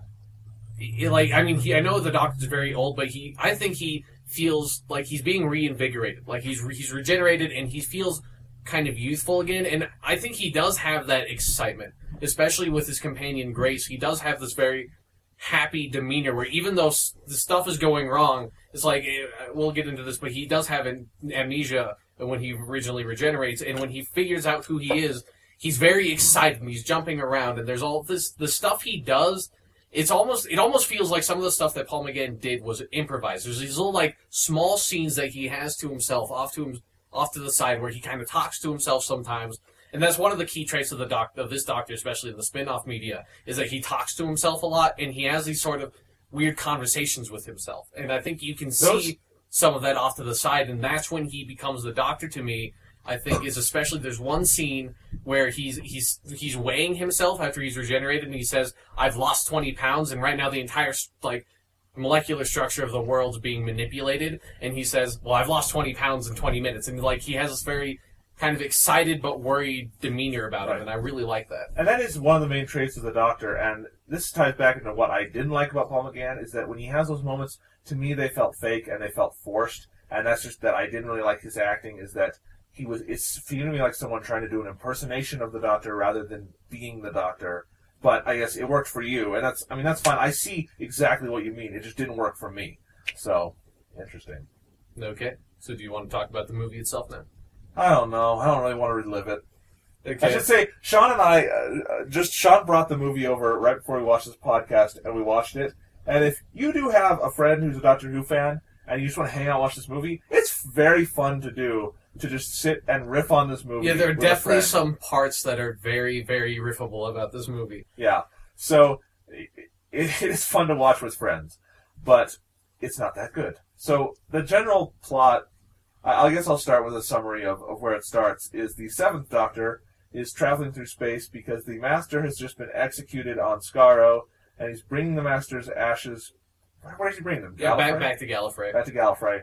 I know the Doctor's very old, but I think he feels like he's being reinvigorated, like he's regenerated, and he feels kind of youthful again, and I think he does have that excitement, especially with his companion Grace. He does have this very happy demeanor where even though the stuff is going wrong, it's like, we'll get into this, but he does have amnesia when he originally regenerates, and when he figures out who he is, he's very excited, and he's jumping around, and there's all this, the stuff he does, it almost feels like some of the stuff that Paul McGann did was improvised. There's these little, like, small scenes that he has to himself, off to the side, where he kind of talks to himself sometimes, and that's one of the key traits of this Doctor, especially in the spin-off media, is that he talks to himself a lot, and he has these sort of weird conversations with himself, and I think you can see some of that off to the side, and that's when he becomes the Doctor to me. I think is especially there's one scene where he's weighing himself after he's regenerated, and he says, "I've lost 20 pounds, and right now the entire molecular structure of the world's being manipulated." And he says, "Well, I've lost 20 pounds in 20 minutes," and he has this very kind of excited but worried demeanor about him, and I really like that. And that is one of the main traits of the Doctor, and this ties back into what I didn't like about Paul McGann, is that when he has those moments, to me they felt fake and they felt forced, and that's just that I didn't really like his acting, is that it's feeling to me like someone trying to do an impersonation of the Doctor rather than being the Doctor. But I guess it worked for you, and that's fine. I see exactly what you mean. It just didn't work for me. So, interesting. Okay. So do you want to talk about the movie itself now? I don't know. I don't really want to relive it. Okay. I should say, Sean and I, Sean brought the movie over right before we watched this podcast, and we watched it, And if you do have a friend who's a Doctor Who fan, and you just want to hang out and watch this movie, it's very fun to do, to just sit and riff on this movie. Yeah, there are definitely some parts that are very, very riffable about this movie. Yeah. So, it is fun to watch with friends, but it's not that good. So, the general plot, I guess I'll start with a summary of where it starts, is the 7th Doctor is traveling through space because the Master has just been executed on Skaro, and he's bringing the Master's ashes. Where does he bring them? Yeah, back to Gallifrey. Back to Gallifrey.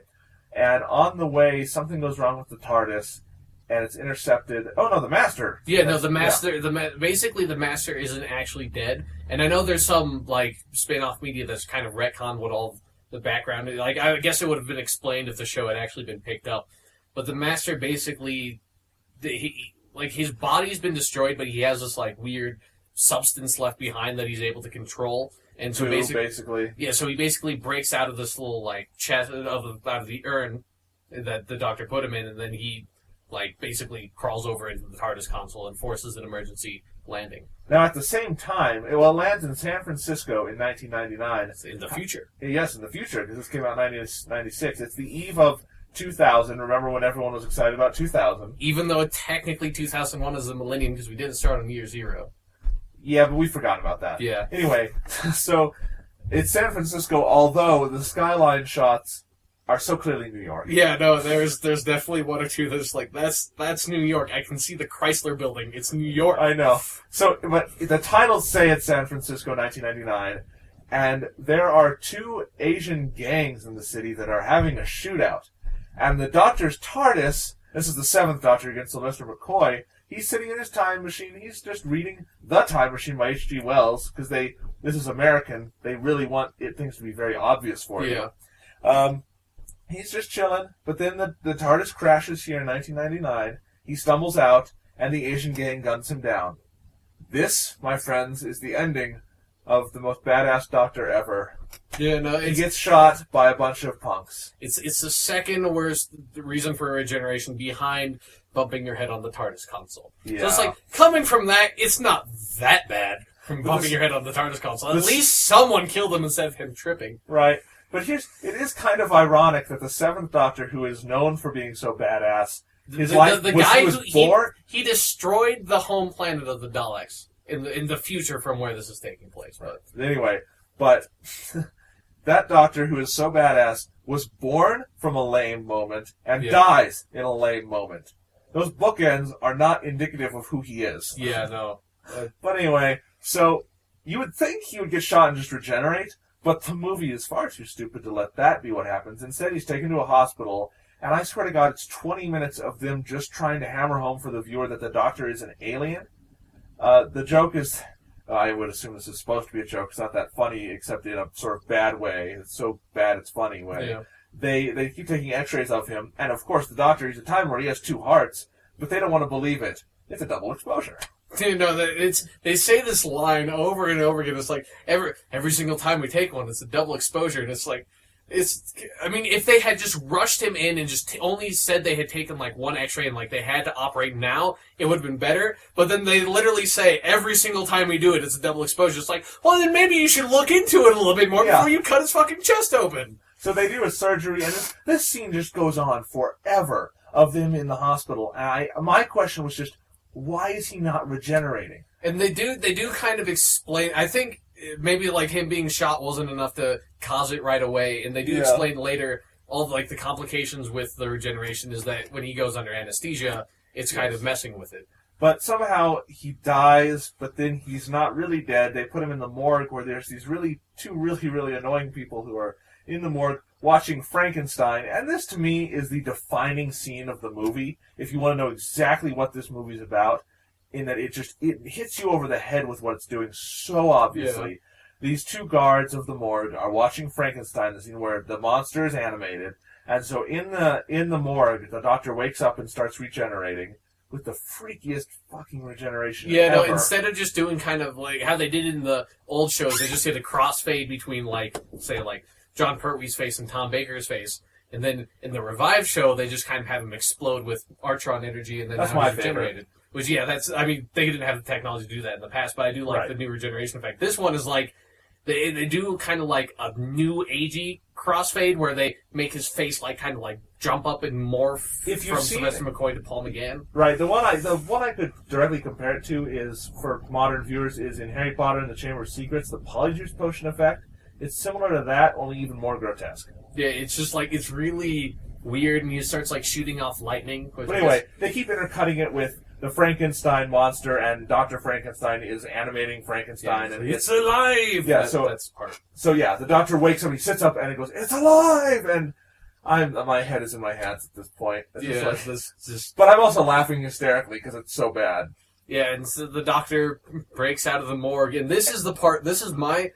And on the way, something goes wrong with the TARDIS, and it's intercepted. Oh, no, the Master. Yeah, no, the Master. Yeah. Basically, the Master isn't actually dead. And I know there's some, spin-off media that's kind of retconned what all the background is. I guess it would have been explained if the show had actually been picked up. But the Master basically, his body's been destroyed, but he has this, weird substance left behind that he's able to control. And so basically. Yeah, so he basically breaks out of this little, chest out of the urn that the Doctor put him in, and then he, basically crawls over into the TARDIS console and forces an emergency landing. Now, at the same time, it lands in San Francisco in 1999. It's in the future. Yes, in the future, because this came out in 1996. It's the eve of 2000. Remember when everyone was excited about 2000? Even though technically 2001 is the millennium, because we didn't start on year 0. Yeah, but we forgot about that. Yeah. Anyway, so it's San Francisco, although the skyline shots are so clearly New York. Yeah, no, there's definitely one or two that's that's New York. I can see the Chrysler Building. It's New York. I know. So, but the titles say it's San Francisco, 1999, and there are 2 Asian gangs in the city that are having a shootout. And the Doctor's TARDIS, this is the 7th Doctor against Sylvester McCoy, he's sitting in his time machine. He's just reading The Time Machine by H.G. Wells, because this is American. They really want things to be very obvious for you. He's just chilling, but then the TARDIS crashes here in 1999. He stumbles out, and the Asian gang guns him down. This, my friends, is the ending of the most badass Doctor ever. Yeah, no, he gets shot by a bunch of punks. It's the second worst reason for regeneration behind bumping your head on the TARDIS console. Yeah. So it's coming from that, it's not that bad from bumping your head on the TARDIS console. At least someone killed him instead of him tripping. Right. But it is kind of ironic that the 7th Doctor, who is known for being so badass, he destroyed the home planet of the Daleks in the future from where this is taking place. But anyway, that Doctor who is so badass was born from a lame moment and dies in a lame moment. Those bookends are not indicative of who he is. Yeah, no. But anyway, so you would think he would get shot and just regenerate, but the movie is far too stupid to let that be what happens. Instead, he's taken to a hospital, and I swear to God, it's 20 minutes of them just trying to hammer home for the viewer that the Doctor is an alien. The joke is, I would assume this is supposed to be a joke. It's not that funny, except in a sort of bad way. It's so bad it's funny way. Yeah. They keep taking x-rays of him, and of course the Doctor, he's a Time Lord, he has 2 hearts, but they don't want to believe it. It's a double exposure. They say this line over and over again. It's like every single time we take one, it's a double exposure, and it's like if they had just rushed him in and just only said they had taken one X-ray and they had to operate now, it would have been better. But then they literally say every single time we do it, it's a double exposure. It's like, well, then maybe you should look into it a little bit more before you cut his fucking chest open. So they do a surgery, and this scene just goes on forever of them in the hospital. And my question was just, why is he not regenerating? And they do kind of explain. I think maybe him being shot wasn't enough to cause it right away, and they do explain later all the complications with the regeneration is that when he goes under anesthesia, it's kind of messing with it. But somehow he dies, but then he's not really dead. They put him in the morgue where there's these two really annoying people who are in the morgue watching Frankenstein, and this to me is the defining scene of the movie. If you want to know exactly what this movie's about, in that it hits you over the head with what it's doing so obviously. Yeah. These 2 guards of the morgue are watching Frankenstein, the scene where the monster is animated, and so in the morgue, the Doctor wakes up and starts regenerating with the freakiest fucking regeneration ever. No, instead of just doing kind of how they did in the old shows, they just did a crossfade between say John Pertwee's face and Tom Baker's face. And then in the Revive show, they just kind of have him explode with Artron energy and then that's my favorite. Which, they didn't have the technology to do that in the past, but I do like the new regeneration effect. This one is They do kind of like a new agey crossfade where they make his face like kind of like jump up and morph from Sylvester McCoy to Paul McGann. Right. The one I could directly compare it to is, for modern viewers, is in Harry Potter and the Chamber of Secrets, the Polyjuice Potion effect. It's similar to that, only even more grotesque. Yeah, it's just like, it's really weird, and he starts like shooting off lightning. But anyway, they keep intercutting it with the Frankenstein monster, and Dr. Frankenstein is animating Frankenstein, and it's alive! Yeah, that's part. So yeah, the doctor wakes up, he sits up, and he goes, "It's alive!" And my head is in my hands at this point. But I'm also laughing hysterically because it's so bad. Yeah, and so the doctor breaks out of the morgue, and this is my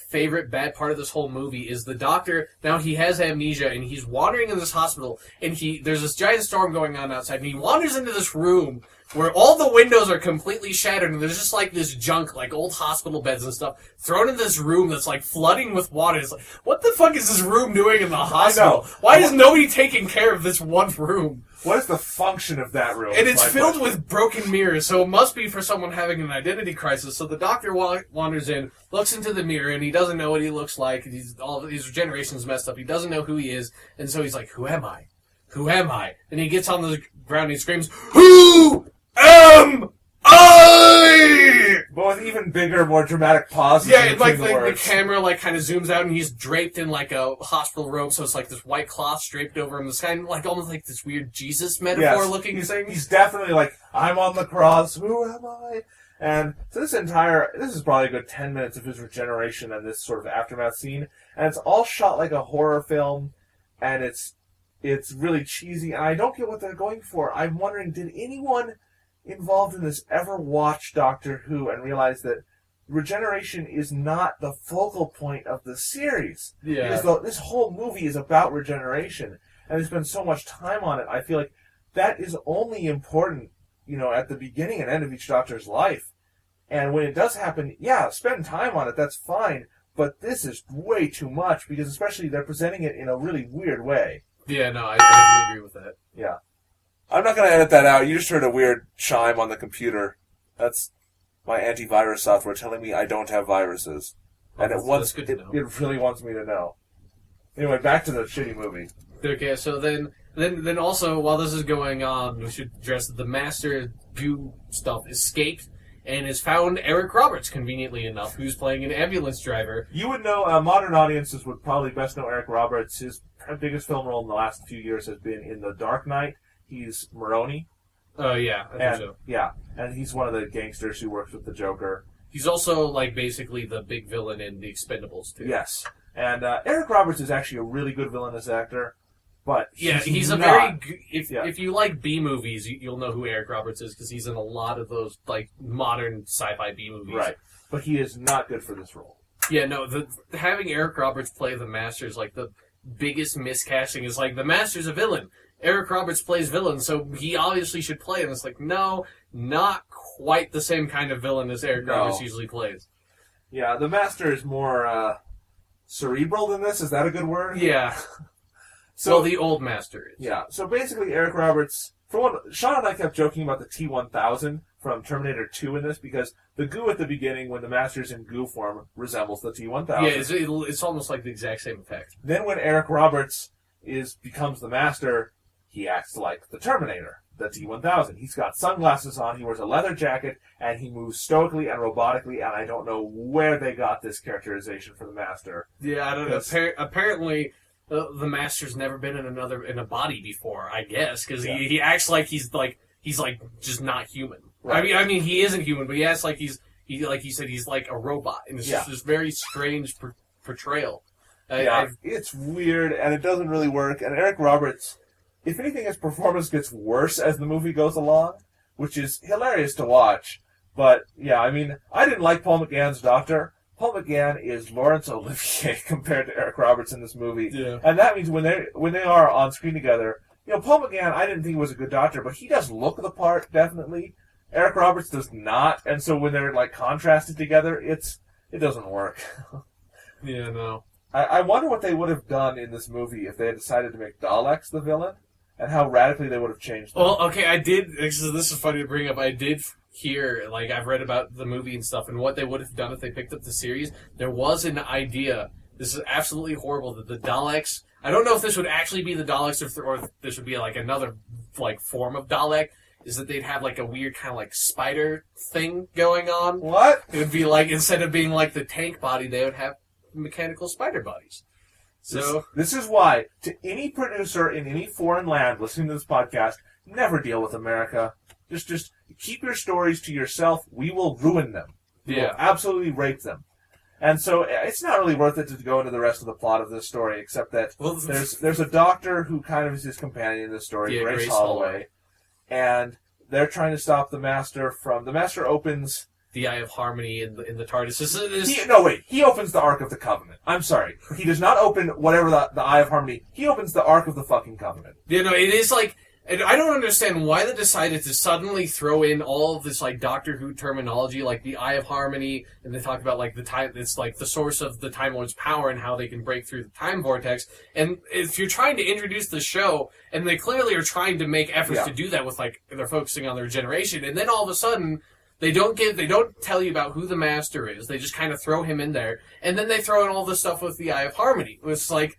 favorite bad part of this whole movie is the doctor. Now he has amnesia and he's wandering in this hospital, and there's this giant storm going on outside, and he wanders into this room where all the windows are completely shattered, and there's just like this junk, like old hospital beds and stuff, thrown in this room that's like flooding with water. It's like, what the fuck is this room doing in the hospital? Why is nobody taking care of this one room? What is the function of that room? And it's filled with broken mirrors, so it must be for someone having an identity crisis. So the doctor wanders in, looks into the mirror, and he doesn't know what he looks like. All his regeneration's messed up. He doesn't know who he is, and so he's like, "Who am I? Who am I?" And he gets on the ground and he screams, "Who am I?" But with even bigger, more dramatic pauses. Yeah, and like the camera like kind of zooms out, and he's draped in like a hospital robe, so it's like this white cloth draped over him. This kind of like almost like this weird Jesus metaphor looking thing. He's definitely like, "I'm on the cross. Who am I?" And so this is probably a good 10 minutes of his regeneration and this sort of aftermath scene, and it's all shot like a horror film, and it's really cheesy, and I don't get what they're going for. I'm wondering, did anyone involved in this ever watch Doctor Who and realize that regeneration is not the focal point of the series? Yeah. This whole movie is about regeneration, and there's been so much time on it. I feel like that is only important, at the beginning and end of each Doctor's life. And when it does happen, yeah, spend time on it, that's fine. But this is way too much, because especially they're presenting it in a really weird way. Yeah, no, I definitely agree with that. Yeah. I'm not going to edit that out. You just heard a weird chime on the computer. That's my antivirus software telling me I don't have viruses. And that's good to know. It really wants me to know. Anyway, back to the shitty movie. Okay, so then also, while this is going on, we should address that the Master Goo stuff escaped and has found Eric Roberts, conveniently enough, who's playing an ambulance driver. You would know, modern audiences would probably best know Eric Roberts. His biggest film role in the last few years has been in The Dark Knight. He's Maroni. Oh, yeah, I think so. Yeah, and he's one of the gangsters who works with the Joker. He's also, basically the big villain in The Expendables, too. Yes. And Eric Roberts is actually a really good villainous actor, but he's a very... If you like B-movies, you'll know who Eric Roberts is, because he's in a lot of those, modern sci-fi B-movies. Right. But he is not good for this role. Yeah, no, having Eric Roberts play the Master is, the biggest miscasting. Is, the Master's a villain. Eric Roberts plays villain, so he obviously should play. And it's no, not quite the same kind of villain as Eric Roberts usually plays. Yeah, the Master is more cerebral than this. Is that a good word? Yeah. So the old Master is. Yeah. So basically, Eric Roberts. For one, Sean and I kept joking about the T-1000 from Terminator 2 in this, because the goo at the beginning, when the Master's in goo form, resembles the T-1000. Yeah, it's almost like the exact same effect. Then when Eric Roberts becomes the Master, he acts like the Terminator, the T-1000. He's got sunglasses on, he wears a leather jacket, and he moves stoically and robotically, and I don't know where they got this characterization for the Master. Yeah, I don't know. Apparently, the Master's never been in a body before, I guess, because he acts like he's just not human. Right. I mean, he isn't human, but he acts like he's like a robot, and it's just this very strange portrayal. It's weird, and it doesn't really work. And Eric Roberts, if anything, his performance gets worse as the movie goes along, which is hilarious to watch. But yeah, I mean, I didn't like Paul McGann's Doctor. Paul McGann is Laurence Olivier compared to Eric Roberts in this movie. Yeah. And that means when they are on screen together, Paul McGann, I didn't think he was a good doctor, but he does look the part, definitely. Eric Roberts does not, and so when they're contrasted together, it doesn't work. Yeah, no. I wonder what they would have done in this movie if they had decided to make Daleks the villain, and how radically they would have changed them. Well, okay, I did. This is funny to bring up. I did hear, like, I've read about the movie and stuff, and what they would have done if they picked up the series. There was an idea. This is absolutely horrible. That the Daleks. I don't know if this would actually be the Daleks, or if this would be like another like form of Dalek. Is that they'd have like a weird kind of like spider thing going on? What? It would be like, instead of being like the tank body, they would have mechanical spider bodies. So this is why, to any producer in any foreign land listening to this podcast, never deal with America. Just keep your stories to yourself. We will ruin them. We will absolutely rape them. And so it's not really worth it to go into the rest of the plot of this story, except that there's a doctor who kind of is his companion in this story, Grace Holloway. And they're trying to stop the Master from... The Master opens... The Eye of Harmony in the TARDIS. He opens the Ark of the Covenant. I'm sorry. He does not open whatever the Eye of Harmony. He opens the Ark of the fucking Covenant. You know, it is like... I don't understand why they decided to suddenly throw in all of this, like, Doctor Who terminology, like the Eye of Harmony, and they talk about, like, the time... It's, like, the source of the Time Lord's power and how they can break through the time vortex. And if you're trying to introduce the show, and they clearly are trying to make efforts to do that with, like, they're focusing on the regeneration, and then all of a sudden... They don't tell you about who the Master is. They just kind of throw him in there. And then they throw in all this stuff with the Eye of Harmony. It's like,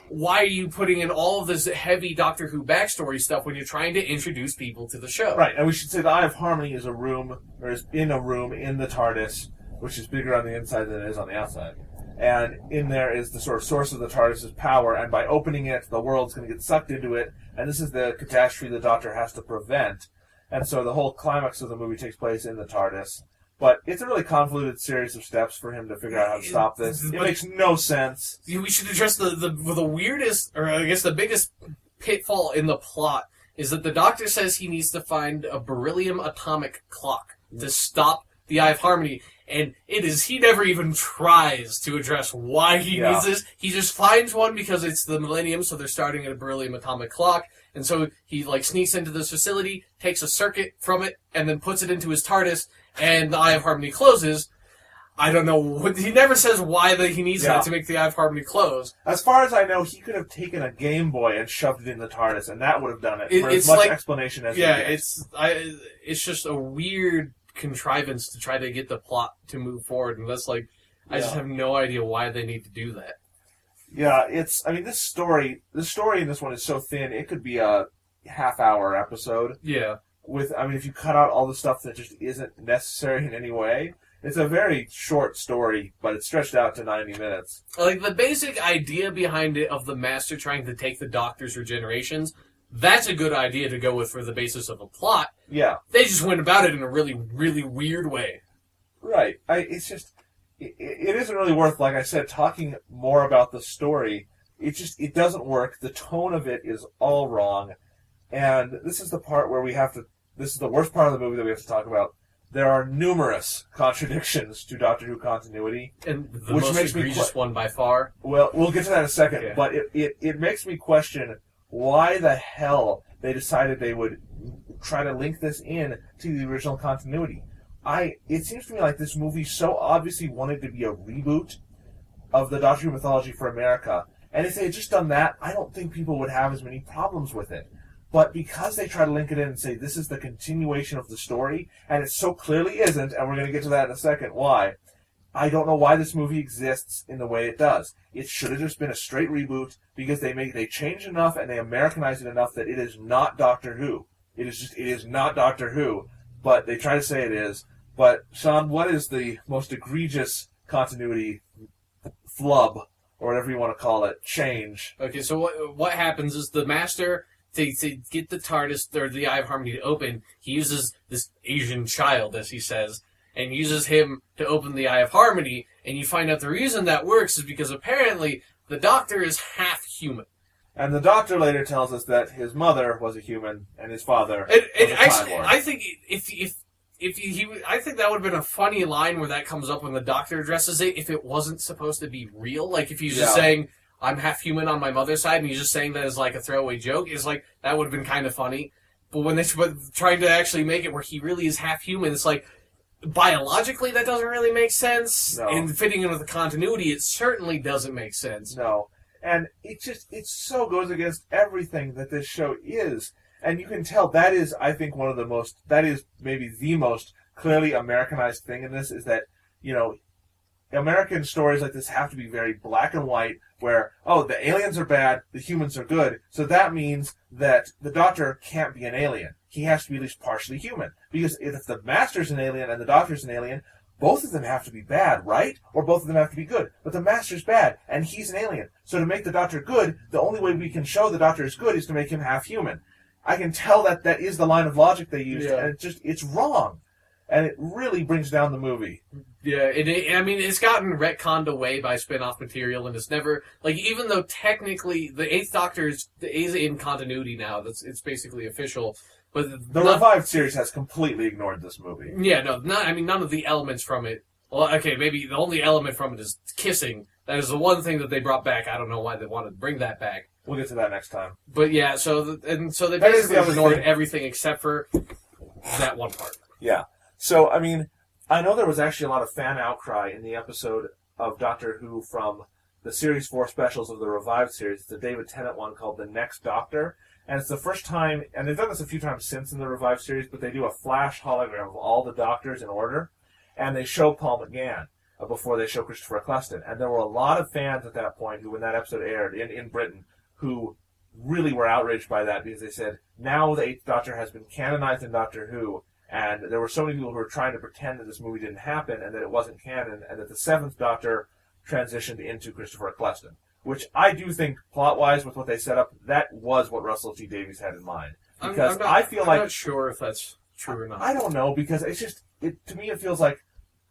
why are you putting in all of this heavy Doctor Who backstory stuff when you're trying to introduce people to the show? Right, and we should say the Eye of Harmony is in a room in the TARDIS, which is bigger on the inside than it is on the outside. And in there is the sort of source of the TARDIS's power, and by opening it, the world's going to get sucked into it, and this is the catastrophe the Doctor has to prevent. And so the whole climax of the movie takes place in the TARDIS. But it's a really convoluted series of steps for him to figure out how to stop this. It makes no sense. We should address the weirdest, or I guess the biggest pitfall in the plot, is that the Doctor says he needs to find a beryllium atomic clock to stop the Eye of Harmony. And he never even tries to address why he needs this. He just finds one because it's the millennium, so they're starting at a beryllium atomic clock. And so he, like, sneaks into this facility, takes a circuit from it, and then puts it into his TARDIS, and the Eye of Harmony closes. I don't know. He never says why he needs that to make the Eye of Harmony close. As far as I know, he could have taken a Game Boy and shoved it in the TARDIS, and that would have done it for as much explanation as it's just a weird contrivance to try to get the plot to move forward, and that's like, I just have no idea why they need to do that. Yeah, this story in this one is so thin, it could be a half-hour episode. Yeah. If you cut out all the stuff that just isn't necessary in any way, it's a very short story, but it's stretched out to 90 minutes. Like, the basic idea behind it of the Master trying to take the Doctor's regenerations, that's a good idea to go with for the basis of a plot. Yeah. They just went about it in a really, really weird way. Right. It isn't really worth, like I said, talking more about the story. It doesn't work. The tone of it is all wrong. And this is the part where this is the worst part of the movie that we have to talk about. There are numerous contradictions to Doctor Who continuity. And the most egregious one by far. Well, we'll get to that in a second. But it makes me question why the hell they decided they would try to link this in to the original continuity. It seems to me like this movie so obviously wanted to be a reboot of the Doctor Who mythology for America. And if they had just done that, I don't think people would have as many problems with it. But because they try to link it in and say this is the continuation of the story, and it so clearly isn't, and we're going to get to that in a second, why, I don't know why this movie exists in the way it does. It should have just been a straight reboot, because they change enough and they Americanize it enough that it is not Doctor Who. It is not Doctor Who, but they try to say it is. But, Sean, what is the most egregious continuity flub, or whatever you want to call it, change? Okay, so what happens is the Master, to get the TARDIS, or the Eye of Harmony to open, he uses this Asian child, as he says, and uses him to open the Eye of Harmony, and you find out the reason that works is because apparently the Doctor is half human. And the Doctor later tells us that his mother was a human, and his father was a Time Lord. I think I think that would have been a funny line where that comes up when the Doctor addresses it, if it wasn't supposed to be real. Like, if he's just saying, I'm half human on my mother's side, and he's just saying that as, like, a throwaway joke, is like, that would have been kind of funny. But when they're trying to actually make it where he really is half human, it's like, biologically, that doesn't really make sense. No. And fitting in with the continuity, it certainly doesn't make sense. No. And it so goes against everything that this show is. And you can tell that is, I think, that is maybe the most clearly Americanized thing in this, is that, American stories like this have to be very black and white, where, the aliens are bad, the humans are good, so that means that the Doctor can't be an alien. He has to be at least partially human. Because if the Master's an alien and the Doctor's an alien, both of them have to be bad, right? Or both of them have to be good. But the Master's bad, and he's an alien. So to make the Doctor good, the only way we can show the Doctor is good is to make him half human. I can tell that is the line of logic they used, and it's wrong. And it really brings down the movie. Yeah, it's gotten retconned away by spin-off material, and it's never, even though technically the Eighth Doctor is in continuity now, it's basically official, but the revived series has completely ignored this movie. Yeah, none of the elements from it. Well, okay, maybe the only element from it is kissing. That is the one thing that they brought back. I don't know why they wanted to bring that back. We'll get to that next time. But yeah, so they basically ignored everything except for that one part. Yeah. So, I know there was actually a lot of fan outcry in the episode of Doctor Who from the Series 4 specials of the revived series. It's a David Tennant one called The Next Doctor. And it's the first time, and they've done this a few times since in the revived series, but they do a flash hologram of all the Doctors in order, and they show Paul McGann before they show Christopher Eccleston. And there were a lot of fans at that point who, when that episode aired in Britain, who really were outraged by that, because they said, now the Eighth Doctor has been canonized in Doctor Who, and there were so many people who were trying to pretend that this movie didn't happen and that it wasn't canon, and that the Seventh Doctor transitioned into Christopher Eccleston. Which I do think, plot-wise, with what they set up, that was what Russell T Davies had in mind. Because I'm not sure if that's true or not. I don't know, because to me it feels like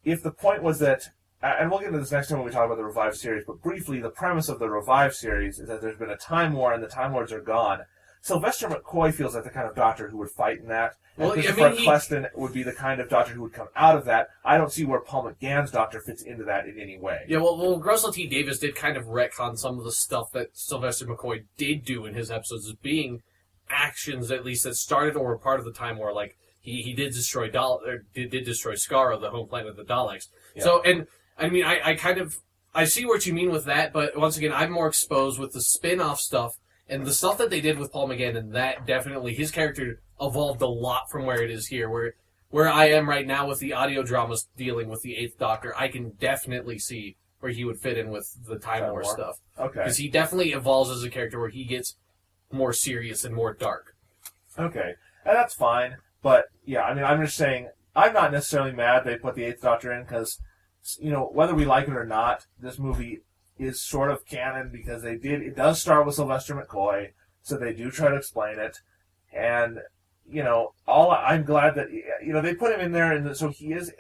if the point was that, and we'll get into this next time when we talk about the revived series, but briefly, the premise of the revived series is that there's been a Time War and the Time Lords are gone. Sylvester McCoy feels like the kind of Doctor who would fight in that. And Christopher Eccleston would be the kind of Doctor who would come out of that. I don't see where Paul McGann's Doctor fits into that in any way. Yeah, well, Russell T Davies did kind of retcon some of the stuff that Sylvester McCoy did do in his episodes as being actions, at least, that started or were part of the Time War. Like, he did destroy did destroy Skara, the home planet of the Daleks. Yeah. So, and, I see what you mean with that, but once again, I'm more exposed with the spin-off stuff. And the stuff that they did with Paul McGann, and that definitely, his character evolved a lot from where it is here. Where I am right now with the audio dramas dealing with the Eighth Doctor, I can definitely see where he would fit in with the Time War stuff. Okay. Because he definitely evolves as a character where he gets more serious and more dark. Okay. And that's fine. But, yeah, I'm just saying, I'm not necessarily mad they put the Eighth Doctor in, because, whether we like it or not, this movie is sort of canon because it does start with Sylvester McCoy, so they do try to explain it. And, I'm glad that, they put him in there, and so he is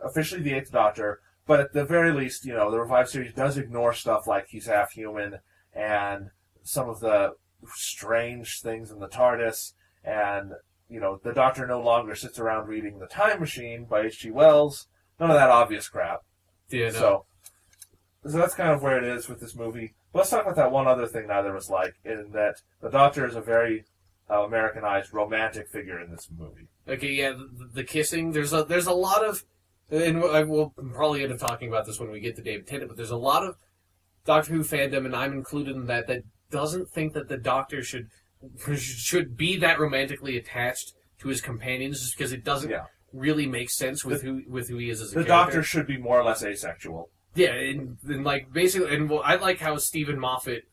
officially the Eighth Doctor, but at the very least, the revived series does ignore stuff like he's half human, and some of the strange things in the TARDIS, and, the Doctor no longer sits around reading The Time Machine by H.G. Wells. None of that obvious crap. Yeah, no. So that's kind of where it is with this movie. But let's talk about that one other thing neither of us like, in that the Doctor is a very Americanized romantic figure in this movie. Okay, yeah, the kissing. There's a lot of, and we'll probably end up talking about this when we get to David Tennant, but there's a lot of Doctor Who fandom, and I'm included in that doesn't think that the Doctor should be that romantically attached to his companions, just because it doesn't really make sense with who he is as a character. The Doctor should be more or less asexual. Yeah, and basically, and I like how Stephen Moffat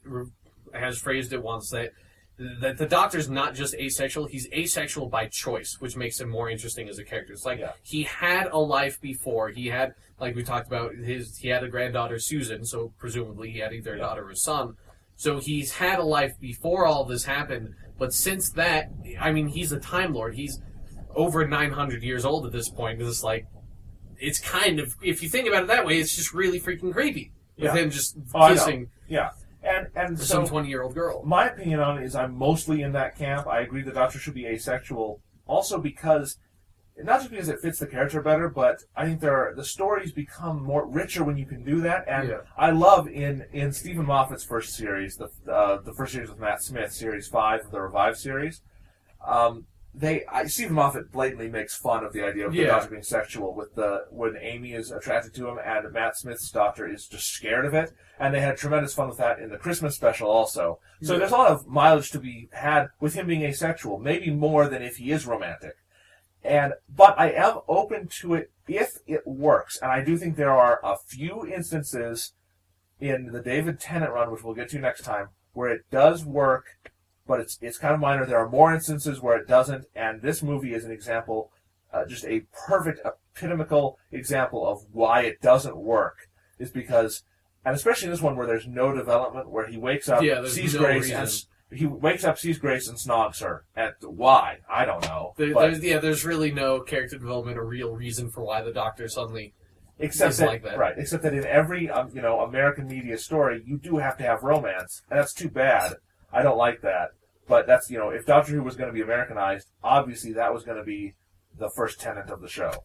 has phrased it once, that the Doctor's not just asexual, he's asexual by choice, which makes him more interesting as a character. It's like, he had a life before, he had, like we talked about, he had a granddaughter, Susan, so presumably he had either a daughter or a son. So he's had a life before all this happened, but since that, he's a Time Lord, he's over 900 years old at this point, it's like, it's kind of, if you think about it that way, it's just really freaking creepy. With him just kissing and some 20-year-old girl. My opinion on it is I'm mostly in that camp. I agree the Doctor should be asexual. Also because, not just because it fits the character better, but I think the stories become more richer when you can do that. And I love in Stephen Moffat's first series, the first series with Matt Smith, Series 5 of the Revived series, Stephen Moffat blatantly makes fun of the idea of the Doctor being sexual with when Amy is attracted to him and Matt Smith's Doctor is just scared of it, and they had tremendous fun with that in the Christmas special also. So there's a lot of mileage to be had with him being asexual, maybe more than if he is romantic. But I am open to it if it works, and I do think there are a few instances in the David Tennant run, which we'll get to next time, where it does work, but it's kind of minor. There are more instances where it doesn't, and this movie is an example, just a perfect, epitomical example of why it doesn't work, is because, and especially in this one where there's no development, where he wakes up, sees Grace, and sees Grace and snogs her. And why? I don't know. There's really no character development or real reason for why the Doctor suddenly is like that. Right, except that in every American media story, you do have to have romance, and that's too bad. I don't like that. But that's, if Doctor Who was going to be Americanized, obviously that was going to be the first tenant of the show.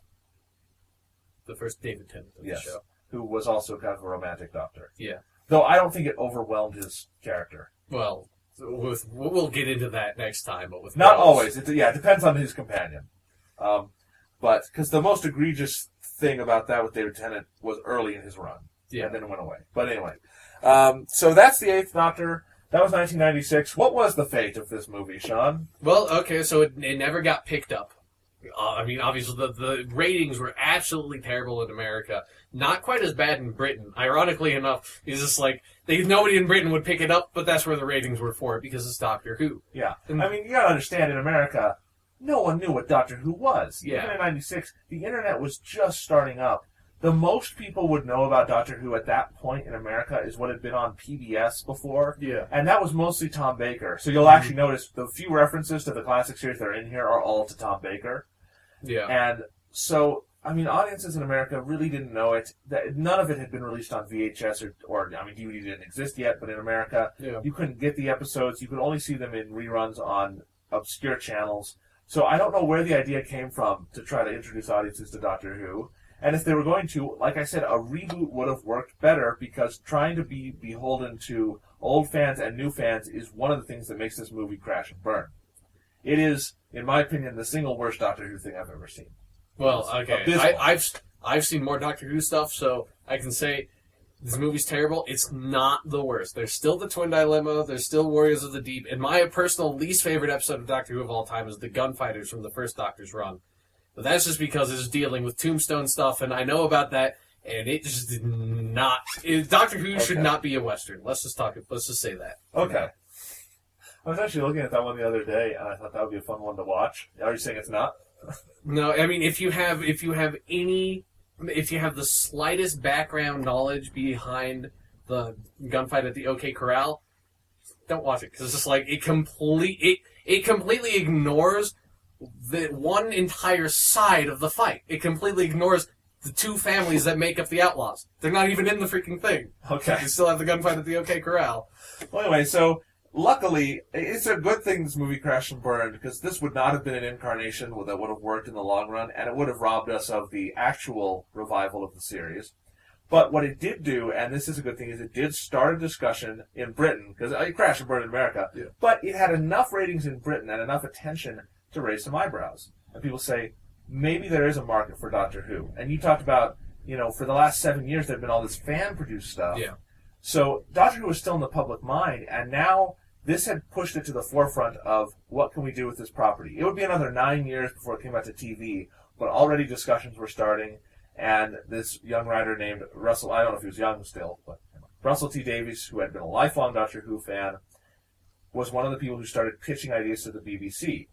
The first David Tennant of the show. Who was also kind of a romantic Doctor. Yeah. Though I don't think it overwhelmed his character. Well, we'll get into that next time, but with not always. It depends on his companion. But because the most egregious thing about that with David Tennant was early in his run, and then it went away. But anyway, so that's the Eighth Doctor. That was 1996. What was the fate of this movie, Sean? Well, okay, so it never got picked up. Obviously, the ratings were absolutely terrible in America. Not quite as bad in Britain. Ironically enough, it's just like nobody in Britain would pick it up, but that's where the ratings were for it, because it's Doctor Who. Yeah. You gotta understand, in America, no one knew what Doctor Who was. Yeah. Even in 96, the internet was just starting up. The most people would know about Doctor Who at that point in America is what had been on PBS before. Yeah. And that was mostly Tom Baker. So you'll actually notice the few references to the classic series that are in here are all to Tom Baker. Yeah. And so, audiences in America really didn't know it. None of it had been released on VHS or DVD didn't exist yet, but in America, you couldn't get the episodes. You could only see them in reruns on obscure channels. So I don't know where the idea came from to try to introduce audiences to Doctor Who. And if they were going to, like I said, a reboot would have worked better, because trying to be beholden to old fans and new fans is one of the things that makes this movie crash and burn. It is, in my opinion, the single worst Doctor Who thing I've ever seen. Well, okay, I've seen more Doctor Who stuff, so I can say this movie's terrible. It's not the worst. There's still the Twin Dilemma. There's still Warriors of the Deep. And my personal least favorite episode of Doctor Who of all time is the Gunfighters from the first Doctor's run. But that's just because it's dealing with Tombstone stuff, and I know about that, and it just did not. Doctor Who should not be a Western. Let's just say that. Okay. I was actually looking at that one the other day, and I thought that would be a fun one to watch. Are you saying it's not? No, if you have the slightest background knowledge behind the gunfight at the OK Corral, don't watch it, because it's just like it completely ignores the one entire side of the fight. It completely ignores the two families that make up the Outlaws. They're not even in the freaking thing. Okay. They still have the gunfight at the OK Corral. Well, anyway, so luckily, it's a good thing this movie crashed and burned, because this would not have been an incarnation that would have worked in the long run, and it would have robbed us of the actual revival of the series. But what it did do, and this is a good thing, is it did start a discussion in Britain, because it crashed and burned in America, but it had enough ratings in Britain and enough attention to raise some eyebrows. And people say, maybe there is a market for Doctor Who. And you talked about, for the last 7 years there had been all this fan-produced stuff. Yeah. So Doctor Who was still in the public mind, and now this had pushed it to the forefront of what can we do with this property. It would be another 9 years before it came out to TV, but already discussions were starting, and this young writer named Russell, I don't know if he was young still, but Russell T. Davies, who had been a lifelong Doctor Who fan, was one of the people who started pitching ideas to the BBC.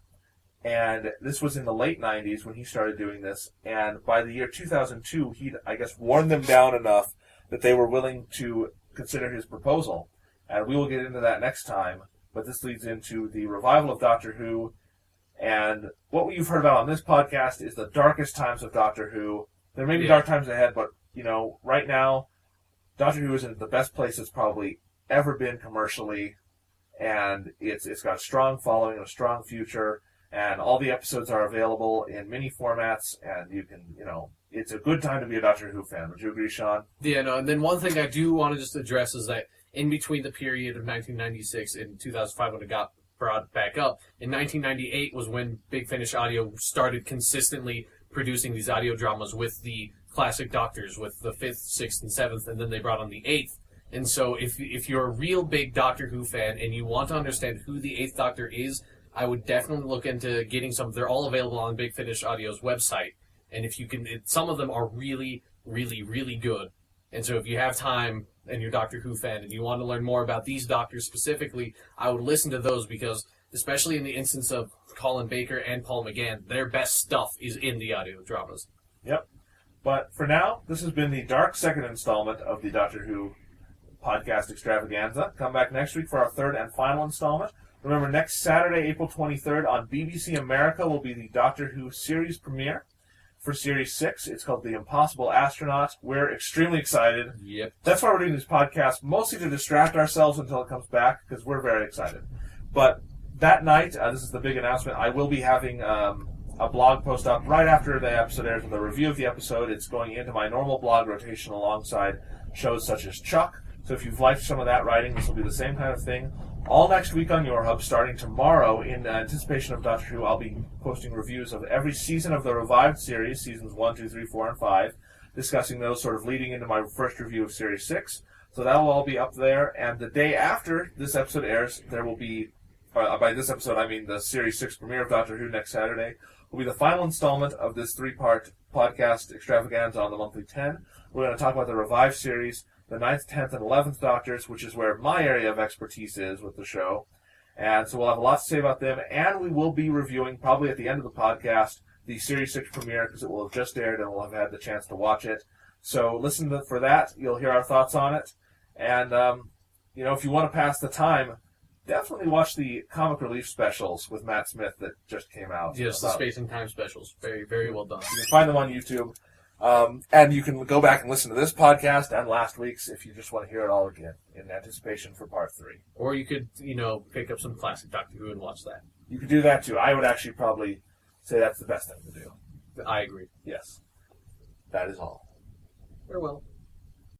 And this was in the late 90s when he started doing this, and by the year 2002, he'd, worn them down enough that they were willing to consider his proposal. And we will get into that next time, but this leads into the revival of Doctor Who, and what you've heard about on this podcast is the darkest times of Doctor Who. There may be dark times ahead, but, right now, Doctor Who is in the best place it's probably ever been commercially, and it's got a strong following and a strong future. And all the episodes are available in mini formats, and you can, it's a good time to be a Doctor Who fan. Would you agree, Sean? Yeah, no, and then one thing I do want to just address is that in between the period of 1996 and 2005 when it got brought back up. In 1998 was when Big Finish Audio started consistently producing these audio dramas with the classic Doctors, with the 5th, 6th, and 7th, and then they brought on the 8th. And so if you're a real big Doctor Who fan and you want to understand who the 8th Doctor is, I would definitely look into getting some. They're all available on Big Finish Audio's website. And if you can, some of them are really, really, really good. And so if you have time and you're a Doctor Who fan and you want to learn more about these Doctors specifically, I would listen to those because, especially in the instance of Colin Baker and Paul McGann, their best stuff is in the audio dramas. Yep. But for now, this has been the dark second installment of the Doctor Who podcast extravaganza. Come back next week for our third and final installment. Remember, next Saturday, April 23rd, on BBC America will be the Doctor Who series premiere. For Series 6, it's called The Impossible Astronaut. We're extremely excited. Yep. That's why we're doing this podcast, mostly to distract ourselves until it comes back, because we're very excited. But that night, this is the big announcement, I will be having a blog post up right after the episode airs with a review of the episode. It's going into my normal blog rotation alongside shows such as Chuck. So if you've liked some of that writing, this will be the same kind of thing. All next week on Your Hub, starting tomorrow, in anticipation of Doctor Who, I'll be posting reviews of every season of the revived series, seasons 1, 2, 3, 4, and 5, discussing those sort of leading into my first review of Series 6. So that will all be up there, and the day after this episode airs, there will be, by this episode I mean the Series 6 premiere of Doctor Who next Saturday, will be the final installment of this 3-part podcast extravaganza on the Monthly 10. We're going to talk about the revived series, the 9th, 10th, and 11th Doctors, which is where my area of expertise is with the show. And so we'll have a lot to say about them, and we will be reviewing, probably at the end of the podcast, the Series 6 premiere, because it will have just aired and we'll have had the chance to watch it. So listen for that. You'll hear our thoughts on it. And, if you want to pass the time, definitely watch the Comic Relief specials with Matt Smith that just came out. Yes, the Space and Time specials. Very, very well done. You can find them on YouTube. And you can go back and listen to this podcast and last week's if you just want to hear it all again in anticipation for part 3. Or you could, pick up some classic Doctor Who and watch that. You could do that too. I would actually probably say that's the best thing to do. I agree. Yes. That is all. Farewell.